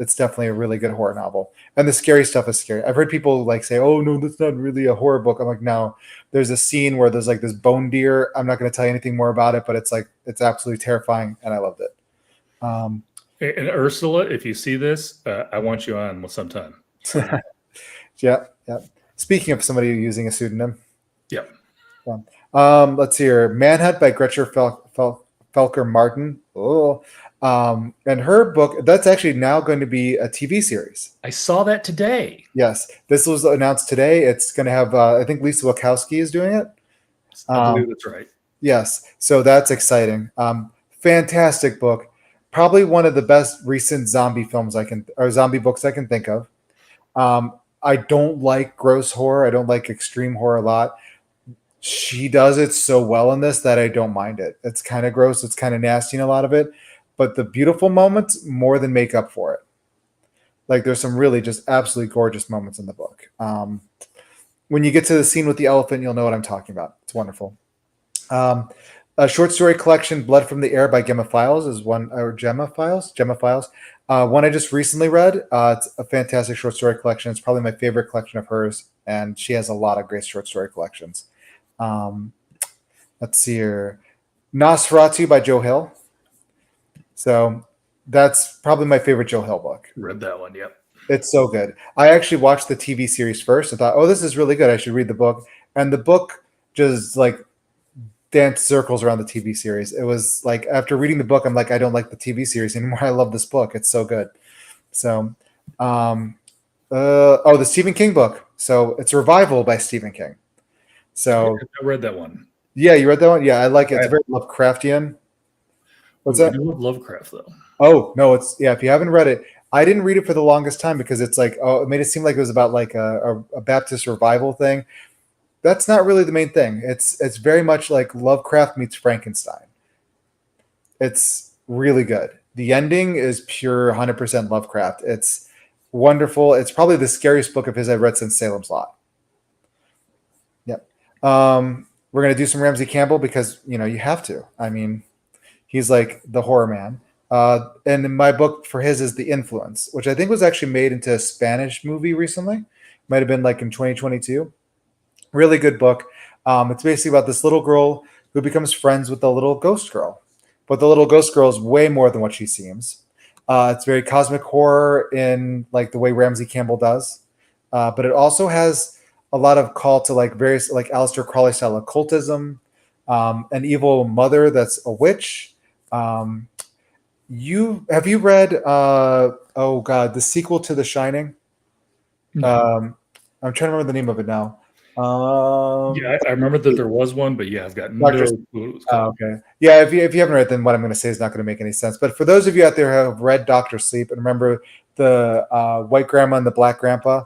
it's definitely a really good horror novel. And the scary stuff is scary. I've heard people like say, oh no, that's not really a horror book. I'm like, no, there's a scene where there's like this bone deer. I'm not going to tell you anything more about it, but it's absolutely terrifying. And I loved it. And Ursula, if you see this, I want you on sometime. Yeah. Speaking of somebody using a pseudonym. Yep. Let's see here. Manhunt by Gretchen Felker Martin. Oh, and her book, that's actually now going to be a TV series. I saw that today. Yes. This was announced today. It's going to have, I think Lisa Wachowski is doing it. I believe that's right. Yes. So that's exciting. Fantastic book. Probably one of the best recent zombie books I can think of. I don't like gross horror. I don't like extreme horror a lot. She does it so well in this that I don't mind it. It's kind of gross. It's kind of nasty in a lot of it. But the beautiful moments more than make up for it. Like there's some really just absolutely gorgeous moments in the book. When you get to the scene with the elephant, you'll know what I'm talking about. It's wonderful. A short story collection, Blood from the Air by Gemma Files is one, or Gemma Files. One I just recently read. It's a fantastic short story collection. It's probably my favorite collection of hers, and she has a lot of great short story collections. Let's see here. Nosferatu by Joe Hill. So that's probably my favorite Joe Hill book. Read that one, yep. It's so good. I actually watched the TV series first and thought, oh, this is really good. I should read the book. And the book just like danced circles around the TV series. It was like after reading the book, I'm like, I don't like the TV series anymore. I love this book. It's so good. So, the Stephen King book. So it's a revival by Stephen King. So I read that one. Yeah, you read that one? Yeah, I like it. It's very Lovecraftian. What's that? I love Lovecraft though. Oh no, if you haven't read it, I didn't read it for the longest time because it's like, it made it seem like it was about like a Baptist revival thing. That's not really the main thing. It's very much like Lovecraft meets Frankenstein. It's really good. The ending is pure 100% Lovecraft. It's wonderful. It's probably the scariest book of his I've read since Salem's Lot. Yep. We're gonna do some Ramsey Campbell because you have to. I mean, he's like the horror man. And my book for his is The Influence, which I think was actually made into a Spanish movie recently. Might have been like in 2022. Really good book. It's basically about this little girl who becomes friends with the little ghost girl. But the little ghost girl is way more than what she seems. It's very cosmic horror in like the way Ramsey Campbell does. But it also has a lot of call to like various like Aleister Crowley style occultism, an evil mother that's a witch. Have you read oh god, the sequel to The Shining? No. I'm trying to remember the name of it now. Yeah, I remember that there was one, but yeah, I've got no Dr. clue what it was called. Okay. Yeah, if you haven't read, then what I'm going to say is not going to make any sense. But for those of you out there who have read Doctor Sleep and remember the white grandma and the black grandpa,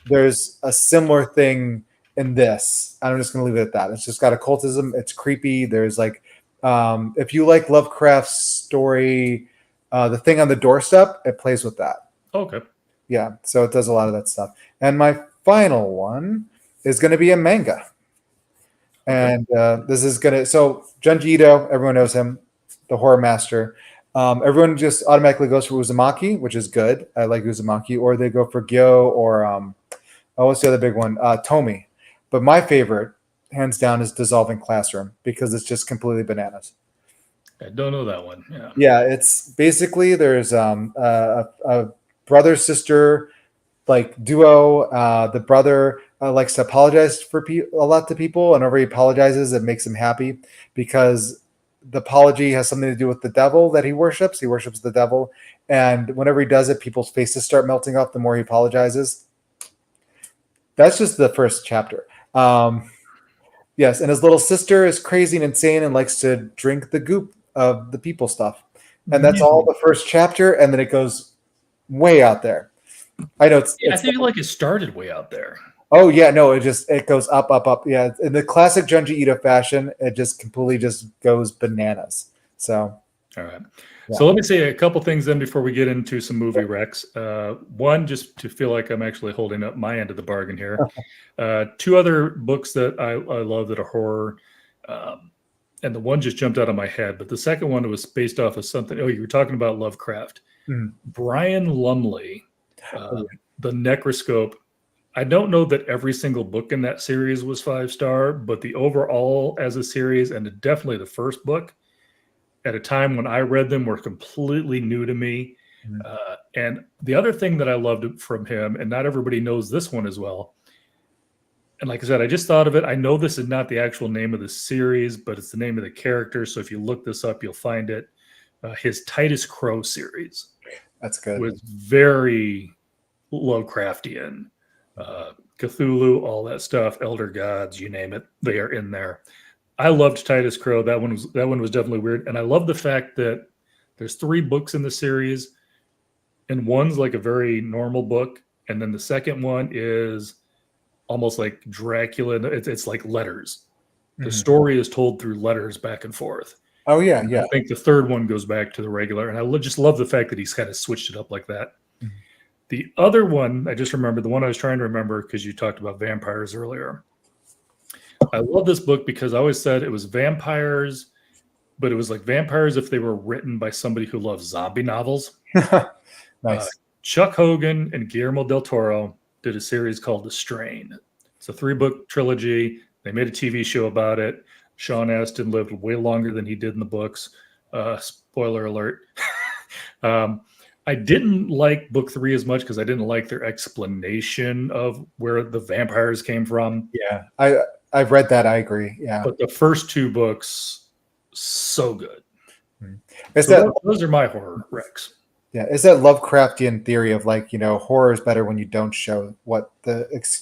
there's a similar thing in this. I'm just going to leave it at that. It's just got occultism. It's creepy. There's like, if you like Lovecraft's story, The Thing on the Doorstep, it plays with that. Okay. Yeah, so it does a lot of that stuff. And my final one is going to be a manga. And this is going to, so Junji Ito, everyone knows him, the horror master. Everyone just automatically goes for Uzumaki, which is good. I like Uzumaki. Or they go for Gyo or, what's the other big one? Tomi. But my favorite, hands down, is Dissolving Classroom because it's just completely bananas. I don't know that one. Yeah. Yeah, it's basically there's a brother sister like duo. The brother likes to apologize for a lot to people, and whenever he apologizes, it makes him happy because the apology has something to do with the devil that he worships. He worships the devil, and whenever he does it, people's faces start melting off the more he apologizes. That's just the first chapter. Yes, and his little sister is crazy and insane and likes to drink the goop of the people stuff. And that's all the first chapter, and then it goes way out there. I know I think like it started way out there. Oh yeah, no, it goes up, up, up. Yeah, in the classic Junji Ito fashion, it just completely just goes bananas. So, all right. Yeah. So let me say a couple things then before we get into some movie recs. One, just to feel like I'm actually holding up my end of the bargain here. Two other books that I love that are horror. And the one just jumped out of my head, but the second one was based off of something. Oh, you were talking about Lovecraft. Brian Lumley, The Necroscope. I don't know that every single book in that series was 5-star, but the overall as a series, and definitely the first book, at a time when I read them, were completely new to me. And the other thing that I loved from him, and not everybody knows this one as well, and like I said, I just thought of it. I know this is not the actual name of the series, but it's the name of the character. So if you look this up, you'll find it. His Titus Crow series. That's good. Was very Lovecraftian. Cthulhu, all that stuff, elder gods, you name it, they are in there. I loved Titus Crow. That one was definitely weird. And I love the fact that there's 3 books in the series, and one's like a very normal book, and then the second one is almost like Dracula. It's like letters. The story is told through letters back and forth. Oh yeah, and yeah. I think the third one goes back to the regular, and I just love the fact that he's kind of switched it up like that. The other one, I just remembered, the one I was trying to remember because you talked about vampires earlier. I love this book because I always said it was vampires, but it was like vampires if they were written by somebody who loves zombie novels. Nice. Chuck Hogan and Guillermo del Toro did a series called The Strain. It's a 3-book trilogy. They made a TV show about it. Sean Astin lived way longer than he did in the books. Spoiler alert. I didn't like book 3 as much because I didn't like their explanation of where the vampires came from. Yeah, I've read that. I agree. Yeah, but the first 2 books, so good. So those are my horror recs. Yeah, it's that Lovecraftian theory of like, horror is better when you don't show what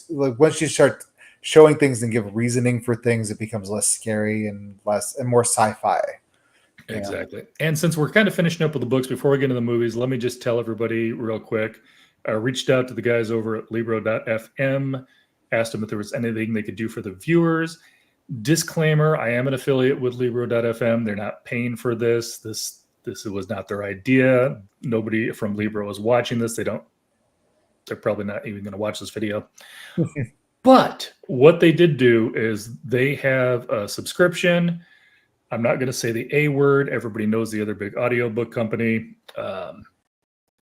once you start showing things and give reasoning for things, it becomes less scary and more sci-fi. Exactly. And since we're kind of finishing up with the books before we get into the movies, let me just tell everybody real quick. I reached out to the guys over at Libro.fm, asked them if there was anything they could do for the viewers. Disclaimer, I am an affiliate with Libro.fm. They're not paying for this. This was not their idea. Nobody from Libro is watching this. They're probably not even going to watch this video. But what they did do is they have a subscription. I'm not going to say the A word. Everybody knows the other big audiobook company.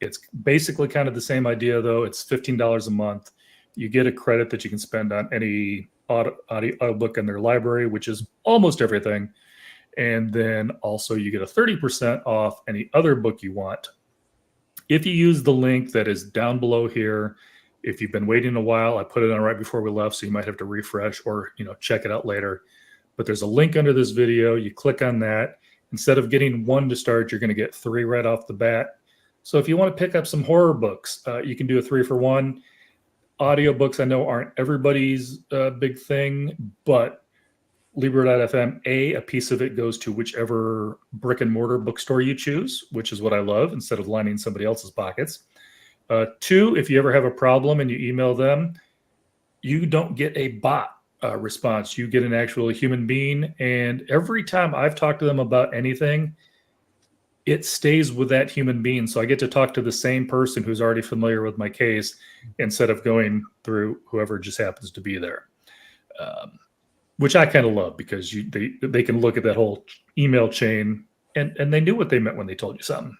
It's basically kind of the same idea, though. It's $15 a month. You get a credit that you can spend on any audiobook in their library, which is almost everything. And then also you get a 30% off any other book you want. If you use the link that is down below here, if you've been waiting a while, I put it on right before we left, so you might have to refresh or check it out later. But there's a link under this video. You click on that, Instead of getting one to start, you're going to get 3 right off the bat. So if you want to pick up some horror books, you can do a 3 for 1. Audiobooks I know aren't everybody's big thing, but Libro.fm, a piece of it goes to whichever brick and mortar bookstore you choose, which is what I love, instead of lining somebody else's pockets. 2, if you ever have a problem and you email them, you don't get a bot response. You get an actual human being. And every time I've talked to them about anything, it stays with that human being. So I get to talk to the same person who's already familiar with my case instead of going through whoever just happens to be there. Which I kind of love, because they can look at that whole email chain and they knew what they meant when they told you something.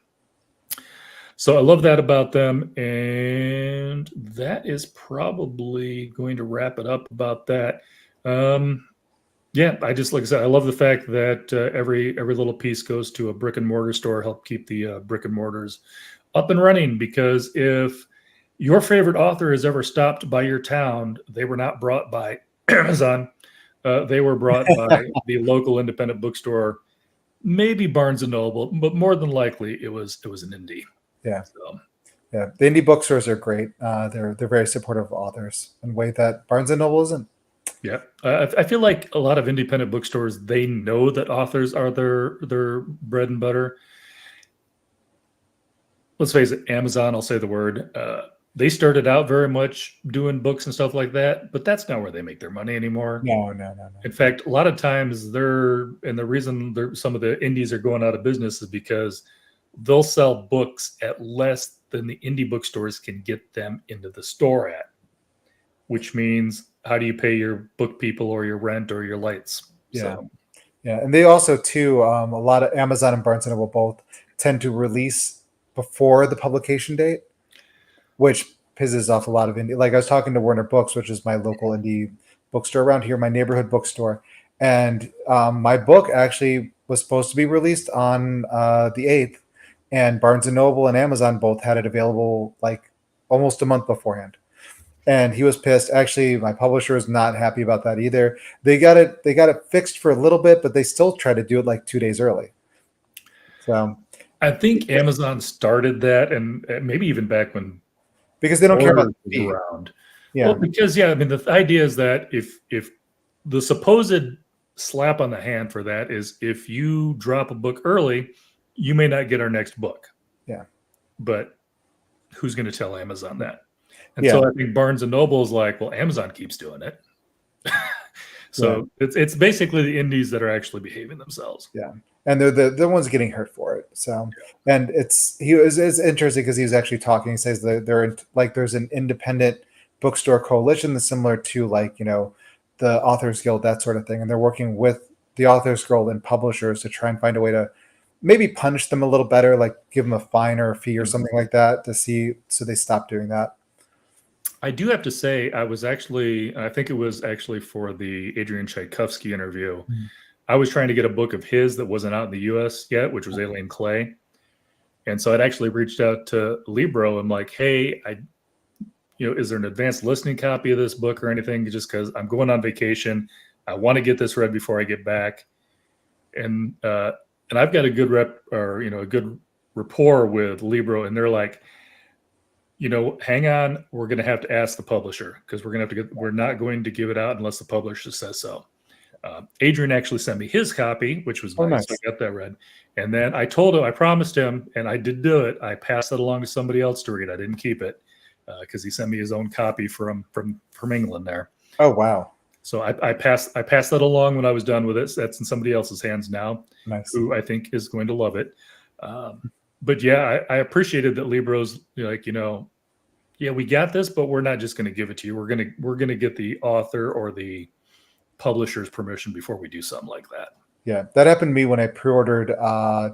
So I love that about them. And that is probably going to wrap it up about that. Yeah, I just, like I said, I love the fact that every little piece goes to a brick and mortar store, help keep the brick and mortars up and running. Because if your favorite author has ever stopped by your town, they were not brought by Amazon. They were brought by the local independent bookstore, maybe Barnes and Noble, but more than likely it was an indie. Yeah. So, Yeah. The indie bookstores are great. They're very supportive of authors in a way that Barnes and Noble isn't. yeah, I feel like a lot of independent bookstores, they know that authors are their bread and butter. Let's face it, Amazon, I'll say the word. They started out very much doing books and stuff like that, but that's not where they make their money anymore. No. In fact, a lot of times the reason some of the indies are going out of business is because they'll sell books at less than the indie bookstores can get them into the store at, which means, how do you pay your book people or your rent or your lights? Yeah. So, Yeah. And they also, too, a lot of Amazon and Barnes and Noble both tend to release before the publication date, which pisses off a lot of indie. Like, I was talking to Warner Books, which is my local indie bookstore around here, my neighborhood bookstore. And my book actually was supposed to be released on the 8th, and Barnes and Noble and Amazon both had it available like almost a month beforehand. And he was pissed. Actually, my publisher is not happy about that either. They got it fixed for a little bit, but they still try to do it like 2 days early. So I think Amazon started that, and maybe even back when, because they don't care about Order the fee. was around. Yeah. Well, because I mean, the idea is that if the supposed slap on the hand for that is, if you drop a book early, you may not get our next book. Yeah. But who's going to tell Amazon that? And Yeah. so I think Barnes and Noble is like, well, Amazon keeps doing it. So it's basically the indies that are actually behaving themselves. Yeah. And they're the ones getting hurt for it. So, and it's interesting because he was actually talking. He says that there's an independent bookstore coalition that's similar to, like, the Authors Guild, that sort of thing. And they're working with the Authors Guild and publishers to try and find a way to maybe punish them a little better, like give them a fine or a fee or something like that so they stop doing that. I do have to say, I think it was actually for the Adrian Tchaikovsky interview. Mm-hmm. I was trying to get a book of his that wasn't out in the US yet, which was Alien Clay. And so I'd actually reached out to Libro. I'm like, hey, is there an advanced listening copy of this book or anything? Just because I'm going on vacation. I want to get this read before I get back. And I've got a good a good rapport with Libro, and they're like, hang on, we're going to have to ask the publisher, because we're not going to give it out unless the publisher says so. Adrian actually sent me his copy, which was nice. I got that read. And then I promised him, and I did do it. I passed it along to somebody else to read. I didn't keep it because he sent me his own copy from England there. Oh, wow. So I passed that along when I was done with it. So that's in somebody else's hands now, nice. Who I think is going to love it. But yeah, I appreciated that Libro's like, yeah, we got this, but we're not just going to give it to you. We're gonna get the author or the publisher's permission before we do something like that. Yeah, that happened to me when I pre-ordered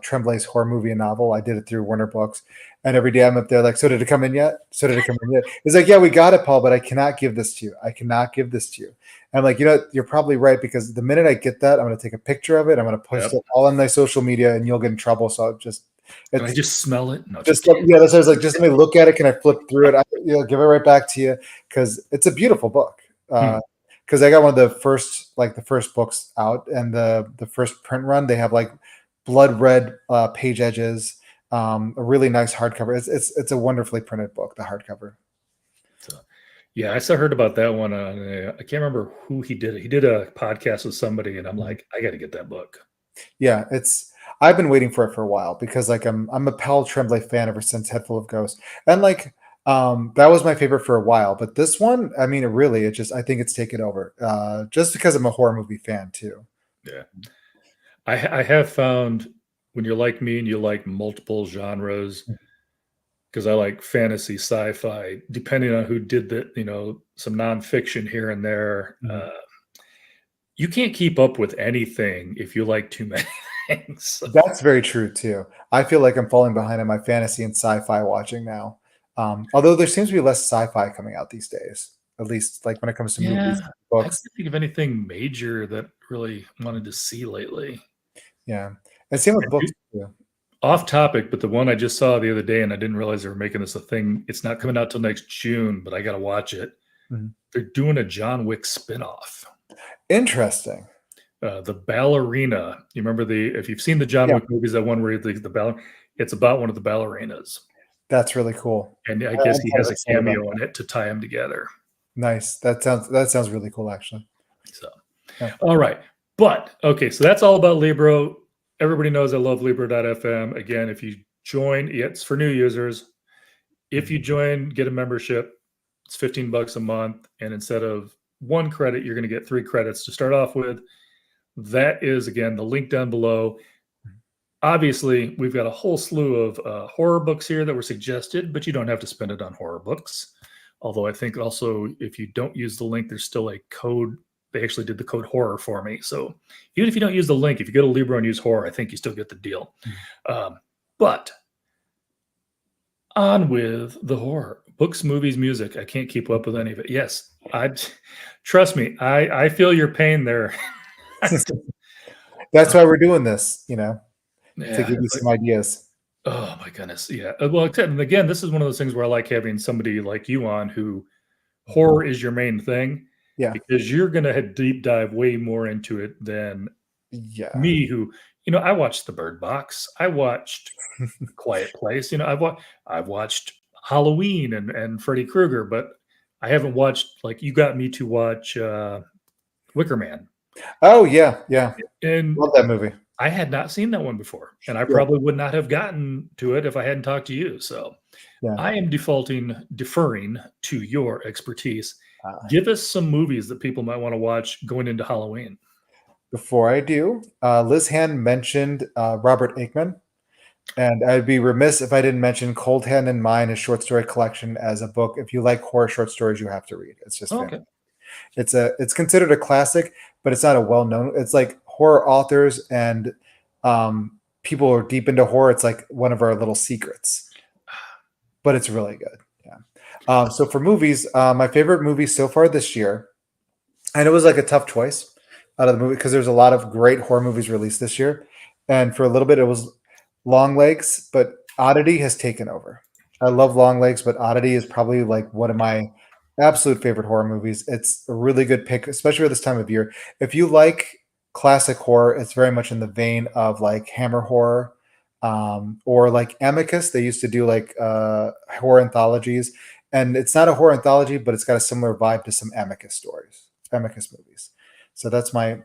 Tremblay's horror movie and novel. I did it through Warner Books, and every day I'm up there like, so did it come in yet? So did it come in yet? It's like, yeah, we got it, Paul, but I cannot give this to you. I cannot give this to you. And I'm like, you're probably right, because the minute I get that, I'm going to take a picture of it. I'm going to post it all on my social media, and you'll get in trouble. So can I just smell it? No, that's what I was like, just let me look at it. Can I flip through it? Give it right back to you, because it's a beautiful book. Because I got one of the first books out, and the first print run, they have like blood red page edges, a really nice hardcover. It's a wonderfully printed book, the hardcover. So, yeah, I heard about that one. I can't remember who he did it. He did a podcast with somebody, and I'm like, I got to get that book. Yeah, I've been waiting for it for a while because like I'm a Paul Tremblay fan ever since Head Full of Ghosts, and like that was my favorite for a while. But this one, I mean, I think it's taken over just because I'm a horror movie fan too. Yeah, I have found when you're like me and you like multiple genres, because I like fantasy, sci-fi, depending on who did the, some nonfiction here and there. You can't keep up with anything if you like too many things. That's very true too. I feel like I'm falling behind on my fantasy and sci-fi watching now. Although there seems to be less sci-fi coming out these days, at least like when it comes to movies, I books. can't think of anything major that really wanted to see lately. Yeah, and same with books too. Off topic, but the one I just saw the other day, and I didn't realize they were making this a thing. It's not coming out till next June, but I got to watch it. They're doing a John Wick spinoff. Interesting. The ballerina. You remember if you've seen the John Wick movies, that one where the ballerina, it's about one of the ballerinas. That's really cool. And I guess he has a cameo in it to tie them together. Nice. That sounds really cool, actually. So, all right. But okay, so that's all about Libro. Everybody knows I love Libro.fm. Again, if you join, it's for new users. If you join, get a membership. It's $15 a month, and instead of 1 credit, you're going to get 3 credits to start off with. That is, again, the link down below. Obviously, we've got a whole slew of horror books here that were suggested, but you don't have to spend it on horror books. Although I think also if you don't use the link, there's still a code. They actually did the code horror for me. So even if you don't use the link, if you go to Libro and use horror, I think you still get the deal. But on with the horror. Books, movies, music. I can't keep up with any of it. Yes, trust me, I feel your pain there. That's why we're doing this, to Yeah, give you some ideas. Oh my goodness. Yeah. Well, and again, this is one of those things where I like having somebody like you on who horror is your main thing. Yeah. Because you're going to deep dive way more into it than me, who, I watched The Bird Box. I watched Quiet Place. I've watched Halloween and Freddy Krueger, but I haven't watched, like, you got me to watch Wicker Man. Oh, yeah. Yeah. And love that movie. I had not seen that one before, and I probably would not have gotten to it if I hadn't talked to you. So I am deferring to your expertise. Give us some movies that people might want to watch going into Halloween. Before I do, Liz Hand mentioned Robert Aikman, and I'd be remiss if I didn't mention Cold Hand in Mine, a short story collection, as a book. If you like horror short stories, you have to read. It's just fantastic. It's considered a classic, but it's not a well-known. It's like horror authors and people who are deep into horror. It's like one of our little secrets, but it's really good. Yeah. So for movies, my favorite movie so far this year, and it was like a tough choice out of the movie because there's a lot of great horror movies released this year, and for a little bit it was Longlegs, but Oddity has taken over. I love Longlegs, but Oddity is probably like one of my absolute favorite horror movies. It's a really good pick, especially at this time of year. If you like classic horror, it's very much in the vein of like Hammer horror, or like Amicus. They used to do like horror anthologies, and it's not a horror anthology, but it's got a similar vibe to some Amicus movies. So that's my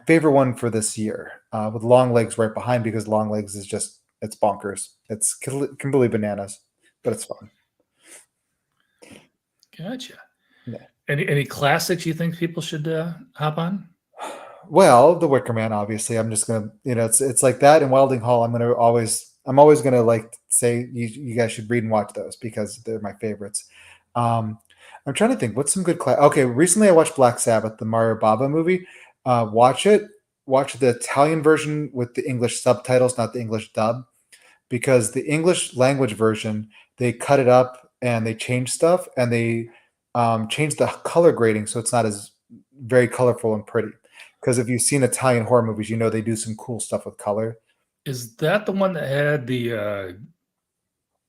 favorite one for this year, with Longlegs right behind, because Longlegs is just, it's bonkers. It's completely bananas, but it's fun. Gotcha. Yeah. Any classics you think people should hop on? Well, The Wicker Man, obviously. I'm just gonna, it's like that, and Wilding Hall. I'm always gonna like say you guys should read and watch those because they're my favorites. I'm trying to think what's some good Okay, recently I watched Black Sabbath, the Mario Bava movie. Watch it. Watch the Italian version with the English subtitles, not the English dub, because the English language version, they cut it up and they change stuff, and they change the color grading so it's not as very colorful and pretty. Because if you've seen Italian horror movies, they do some cool stuff with color. Is that the one that had the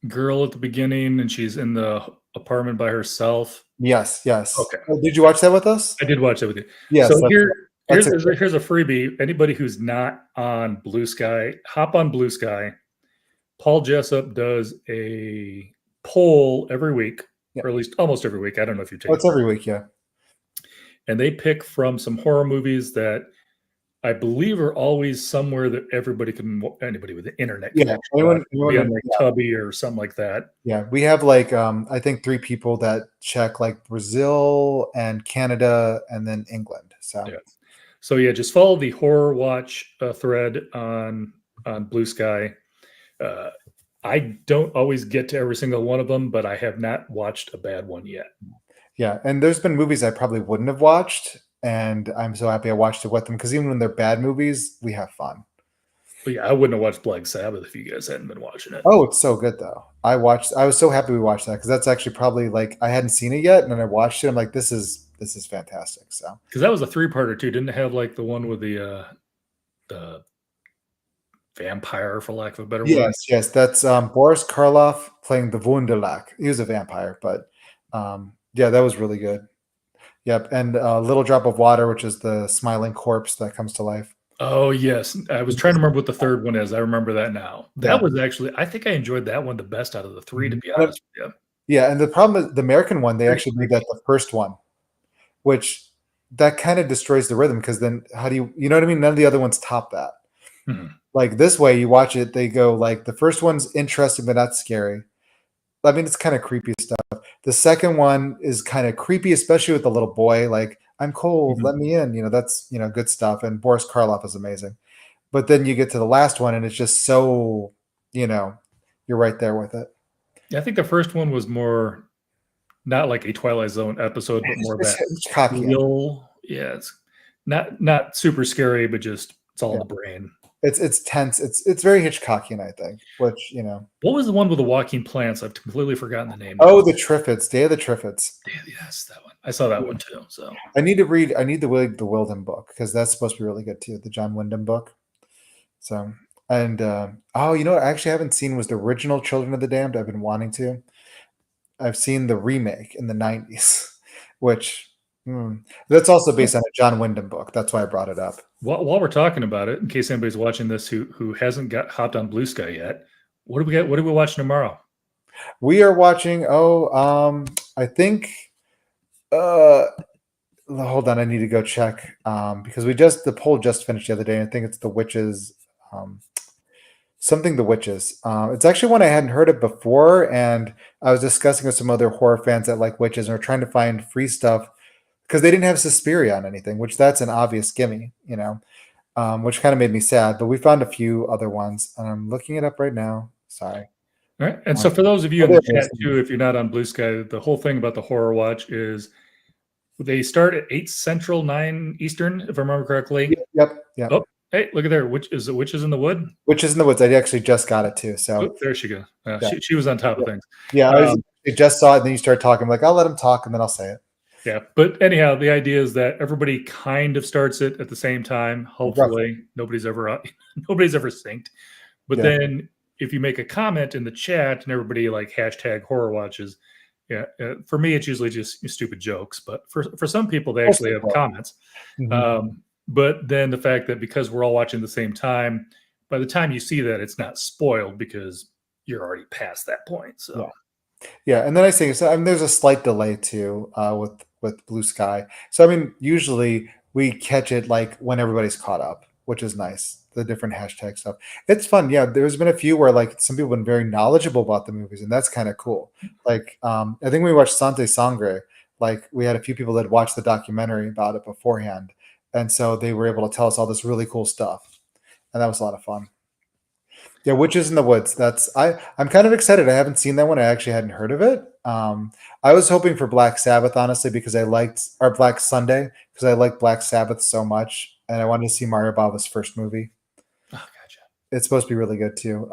girl at the beginning and she's in the apartment by herself? Yes. Okay. Did you watch that with us? I did watch that with you. Yes. So Here's That's it. here's a freebie. Anybody who's not on Blue Sky, hop on Blue Sky. Paul Jessup does a poll every week, Yeah. or at least almost every week. I don't know if you take Oh, it's every week, yeah. and they pick from some horror movies that I believe are always somewhere that anybody with the internet Yeah, connection anyone, watch. It'll be on like yeah, Tubby or something like that. yeah. We have like I think 3 people that check like Brazil and Canada and then England. So Yeah. So yeah, just follow the horror watch thread on Blue Sky. I don't always get to every single one of them, but I have not watched a bad one yet. yeah, and there's been movies I probably wouldn't have watched, and I'm so happy I watched it with them because even when they're bad movies, we have fun. But yeah, I wouldn't have watched Black Sabbath if you guys hadn't been watching it. Oh, it's so good though. I was so happy we watched that because that's actually probably like I hadn't seen it yet, and then I watched it. I'm like, this is fantastic. So Because that was a 3-parter too. Didn't it have like the one with the vampire, for lack of a better word? yes, that's Boris Karloff playing the Wunderlach. He was a vampire, but yeah, that was really good. Yep, and Little Drop of Water, which is the smiling corpse that comes to life. Oh yes, I was trying to remember what the third one is. I remember that now. That Yeah. was actually, I think I enjoyed that one the best out of the 3, to be Mhm. honest with you. Yeah, and the problem is the American one, they Very actually made that the first one, which that kind of destroys the rhythm because then how do you know what I mean? None of the other ones top that. Mhm. Like this way, you watch it, they go like the first one's interesting but not scary. I mean, it's kind of creepy stuff. The second one is kind of creepy, especially with the little boy. Like, I'm cold, Mhm. let me in. That's good stuff. And Boris Karloff is amazing. But then you get to the last one, and it's just so, you're right there with it. Yeah, I think the first one was more not like a Twilight Zone episode, but more of that It's cocky. real. Yeah, it's not super scary, but just it's all in Yeah. the brain. It's tense. It's very Hitchcockian, I think. Which What was the one with the walking plants? I've completely forgotten the name. Oh, the Triffids, Day of the Triffids. Yes, that one. I saw that one too. So I need the Wyndham book because that's supposed to be really good too. The John Wyndham book. So and oh, what I actually haven't seen was the original Children of the Damned. I've been wanting to. I've seen the remake in the 90s, which that's also based on a John Wyndham book. That's why I brought it up. while we're talking about it, in case anybody's watching this who hasn't got hopped on Blue Sky yet, what do we got? What are we watching tomorrow? We are watching. I think. Hold on, I need to go check because the poll just finished the other day. And I think it's the Witches. Something the Witches. It's actually one I hadn't heard of before, and I was discussing with some other horror fans that like witches and are trying to find free stuff because they didn't have Suspiria on anything, which that's an obvious gimme, which kind of made me sad. But we found a few other ones, and I'm looking it up right now. Sorry. All right. And so for those of you in there the it chat is. too, if you're not on Blue Sky, the whole thing about the Horror Watch is they start at 8 Central, 9 Eastern, if I remember correctly. Yep. Oh, hey, look at there. Witches in the Wood? Witches in the Woods. I actually just got it too. So Oh, there she goes. Yeah. She was on top of things. yeah, I just saw it, and then you started talking. I'm like, I'll let him talk, and then I'll say it. Yeah, but anyhow, the idea is that everybody kind of starts it at the same time. Hopefully, nobody's ever synced. But Yeah. then if you make a comment in the chat and everybody like hashtag horror watches, yeah, for me it's usually just stupid jokes. But for some people they actually have comments. Mhm. But then the fact that because we're all watching at the same time, by the time you see that, it's not spoiled because you're already past that point. So Yeah, and then I say so. I mean, there's a slight delay too with Blue Sky. So I mean, usually we catch it like when everybody's caught up, which is nice. The different hashtag stuff. It's fun. Yeah, there's been a few where like some people have been very knowledgeable about the movies, and that's kind of cool. Like I think when we watched Sante Sangre, like we had a few people that watched the documentary about it beforehand, and so they were able to tell us all this really cool stuff, and that was a lot of fun. Yeah, Witches in the Woods. I'm kind of excited. I haven't seen that one. I actually hadn't heard of it. I was hoping for Black Sabbath, honestly, because I liked our Black Sunday, because I liked Black Sabbath so much, and I wanted to see Mario Bava's first movie. oh, gotcha. It's supposed to be really good too.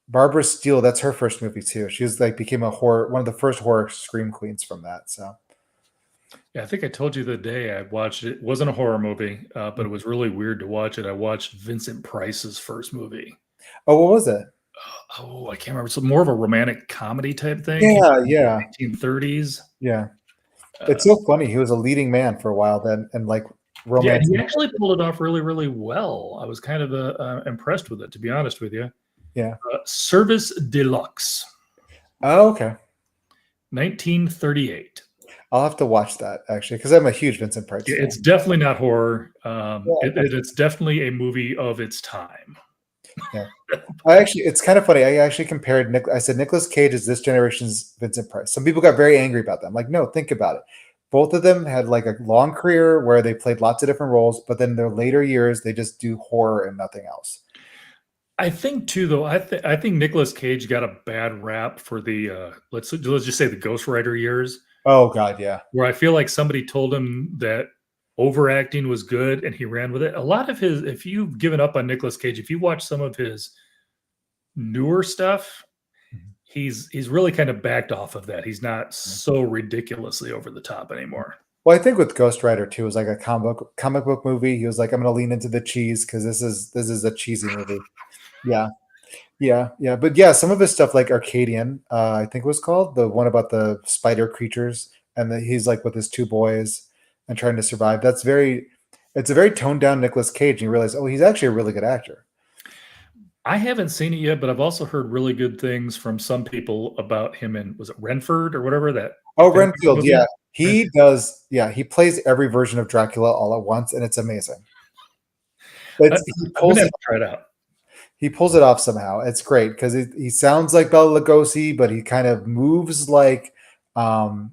Barbara Steele, that's her first movie too. She was like became one of the first horror scream queens from that. So Yeah, I think I told you the day I watched it. It wasn't a horror movie, but it was really weird to watch it. I watched Vincent Price's first movie. oh, what was it? Oh, I can't remember. It's more of a romantic comedy type thing. Yeah. 1930s. It's so funny. He was a leading man for a while then, and like Yeah, romance. he actually pulled it off really, really well. I was kind of impressed with it, to be honest with you. Yeah. Service Deluxe, Oh, okay. 1938. I'll have to watch that actually because I'm a huge Vincent Price fan. It's definitely not horror. Yeah. It's definitely a movie of its time. Yeah. It's kind of funny. I actually compared I said Nicolas Cage is this generation's Vincent Price. Some people got very angry about that. I'm like, no, think about it. Both of them had like a long career where they played lots of different roles, but then their later years they just do horror and nothing else. I think too, though. I think Nicolas Cage got a bad rap for the let's just say the ghostwriter years, Oh God, yeah. where I feel like somebody told him that overacting was good and he ran with it. A lot of his, if you've given up on Nicolas Cage, if you watch some of his newer stuff, he's really kind of backed off of that. He's not so ridiculously over the top anymore. Well, I think with Ghost Rider too, it was like a comic book movie. He was like, I'm gonna lean into the cheese because this is a cheesy movie. Yeah. Yeah. But yeah, some of his stuff like Arcadian, I think it was called, the one about the spider creatures, and he's like with his two boys and trying to survive. It's a very toned down Nicolas Cage, and you realize, oh, he's actually a really good actor. I haven't seen it yet, but I've also heard really good things from some people about him in, was it Renford or whatever that? Oh, Renfield, yeah. He does, yeah, he plays every version of Dracula all at once, and it's amazing. I'm gonna have to try it out. He pulls it off somehow. It's great because he sounds like Bela Lugosi, but he kind of moves like, oh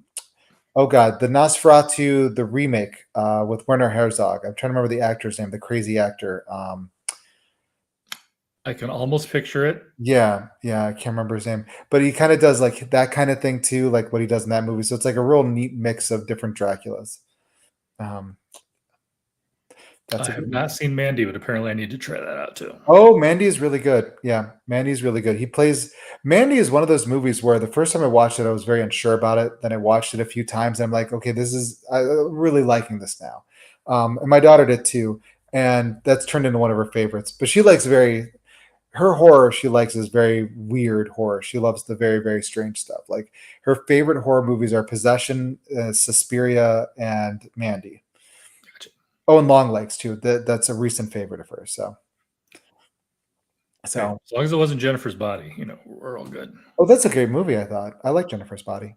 God, the Nosferatu, the remake with Werner Herzog. I'm trying to remember the actor's name, the crazy actor. I can almost picture it. Yeah, I can't remember his name, but he kind of does like that kind of thing too, like what he does in that movie. So it's like a real neat mix of different Draculas. I have not seen Mandy, but apparently I need to try that out too. Oh, Mandy is really good. Yeah, Mandy's really good. Mandy is one of those movies where the first time I watched it, I was very unsure about it. Then I watched it a few times and I'm like, okay, I'm really liking this now. And my daughter did too. And that's turned into one of her favorites. But her horror she likes is very weird horror. She loves the very, very strange stuff. Like her favorite horror movies are Possession, Suspiria, and Mandy. Oh, and Longlegs too. That's a recent favorite of hers. So as long as it wasn't Jennifer's Body, we're all good. Oh, that's a great movie. I thought I like Jennifer's Body.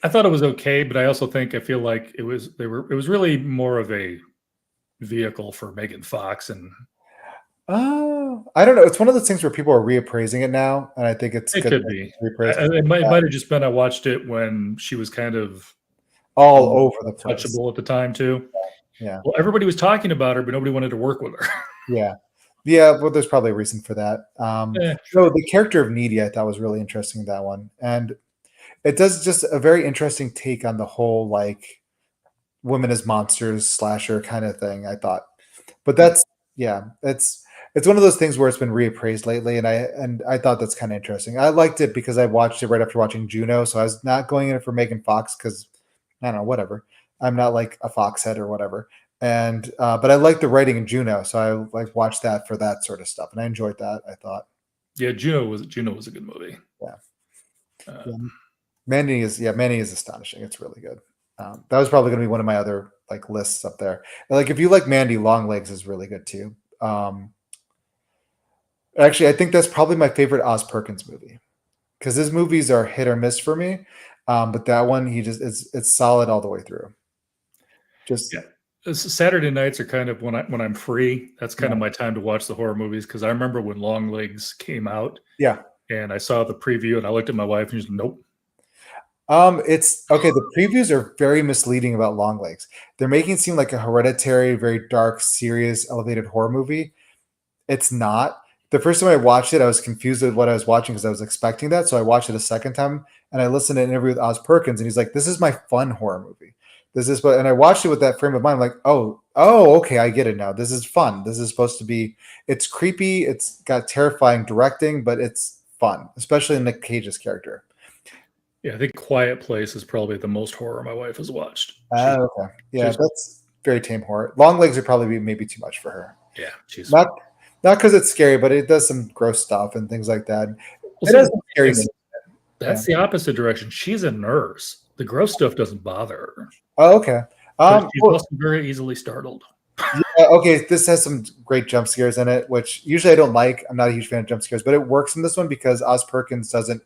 I thought it was okay, but I feel like it was really more of a vehicle for Megan Fox and. I don't know. It's one of those things where people are reappraising it now, and I think it could be. It might have just been I watched it when she was kind of all over the place, touchable at the time too. Yeah. Well, everybody was talking about her, but nobody wanted to work with her. Yeah. Well, there's probably a reason for that. Sure. No, the character of Needy I thought was really interesting, that one, and it does just a very interesting take on the whole like women as monsters slasher kind of thing. I thought, but it's one of those things where it's been reappraised lately, and I thought that's kind of interesting. I liked it because I watched it right after watching Juno, so I was not going in it for Megan Fox because I don't know, whatever. I'm not like a Fox head or whatever. And but I like the writing in Juno, so I like watched that for that sort of stuff, and I enjoyed that. I thought, yeah, Juno was a good movie. Yeah, Mandy is astonishing. It's really good. That was probably going to be one of my other like lists up there. Like if you like Mandy, Longlegs is really good too. Actually, I think that's probably my favorite Oz Perkins movie because his movies are hit or miss for me. But that one, it's solid all the way through. Saturday nights are kind of when I'm free. That's kind of my time to watch the horror movies because I remember when Longlegs came out. Yeah, and I saw the preview and I looked at my wife and she's nope. It's okay. The previews are very misleading about Longlegs. They're making it seem like a hereditary, very dark, serious, elevated horror movie. It's not. The first time I watched it, I was confused with what I was watching because I was expecting that. So I watched it a second time and I listened to an interview with Oz Perkins and he's like, this is my fun horror movie. And I watched it with that frame of mind. I'm like, oh, okay, I get it now. This is fun. This is supposed to be, it's creepy. It's got terrifying directing, but it's fun, especially in Nick Cage's character. Yeah, I think Quiet Place is probably the most horror my wife has watched. Okay. Yeah, that's very tame horror. Longlegs would probably be maybe too much for her. Yeah, she's not because it's scary, but it does some gross stuff and things like that. That's the opposite direction. She's a nurse. The gross stuff doesn't bother her. Oh, okay. But she's well, also very easily startled. yeah, okay, this has some great jump scares in it, which usually I don't like. I'm not a huge fan of jump scares, but it works in this one because Oz Perkins doesn't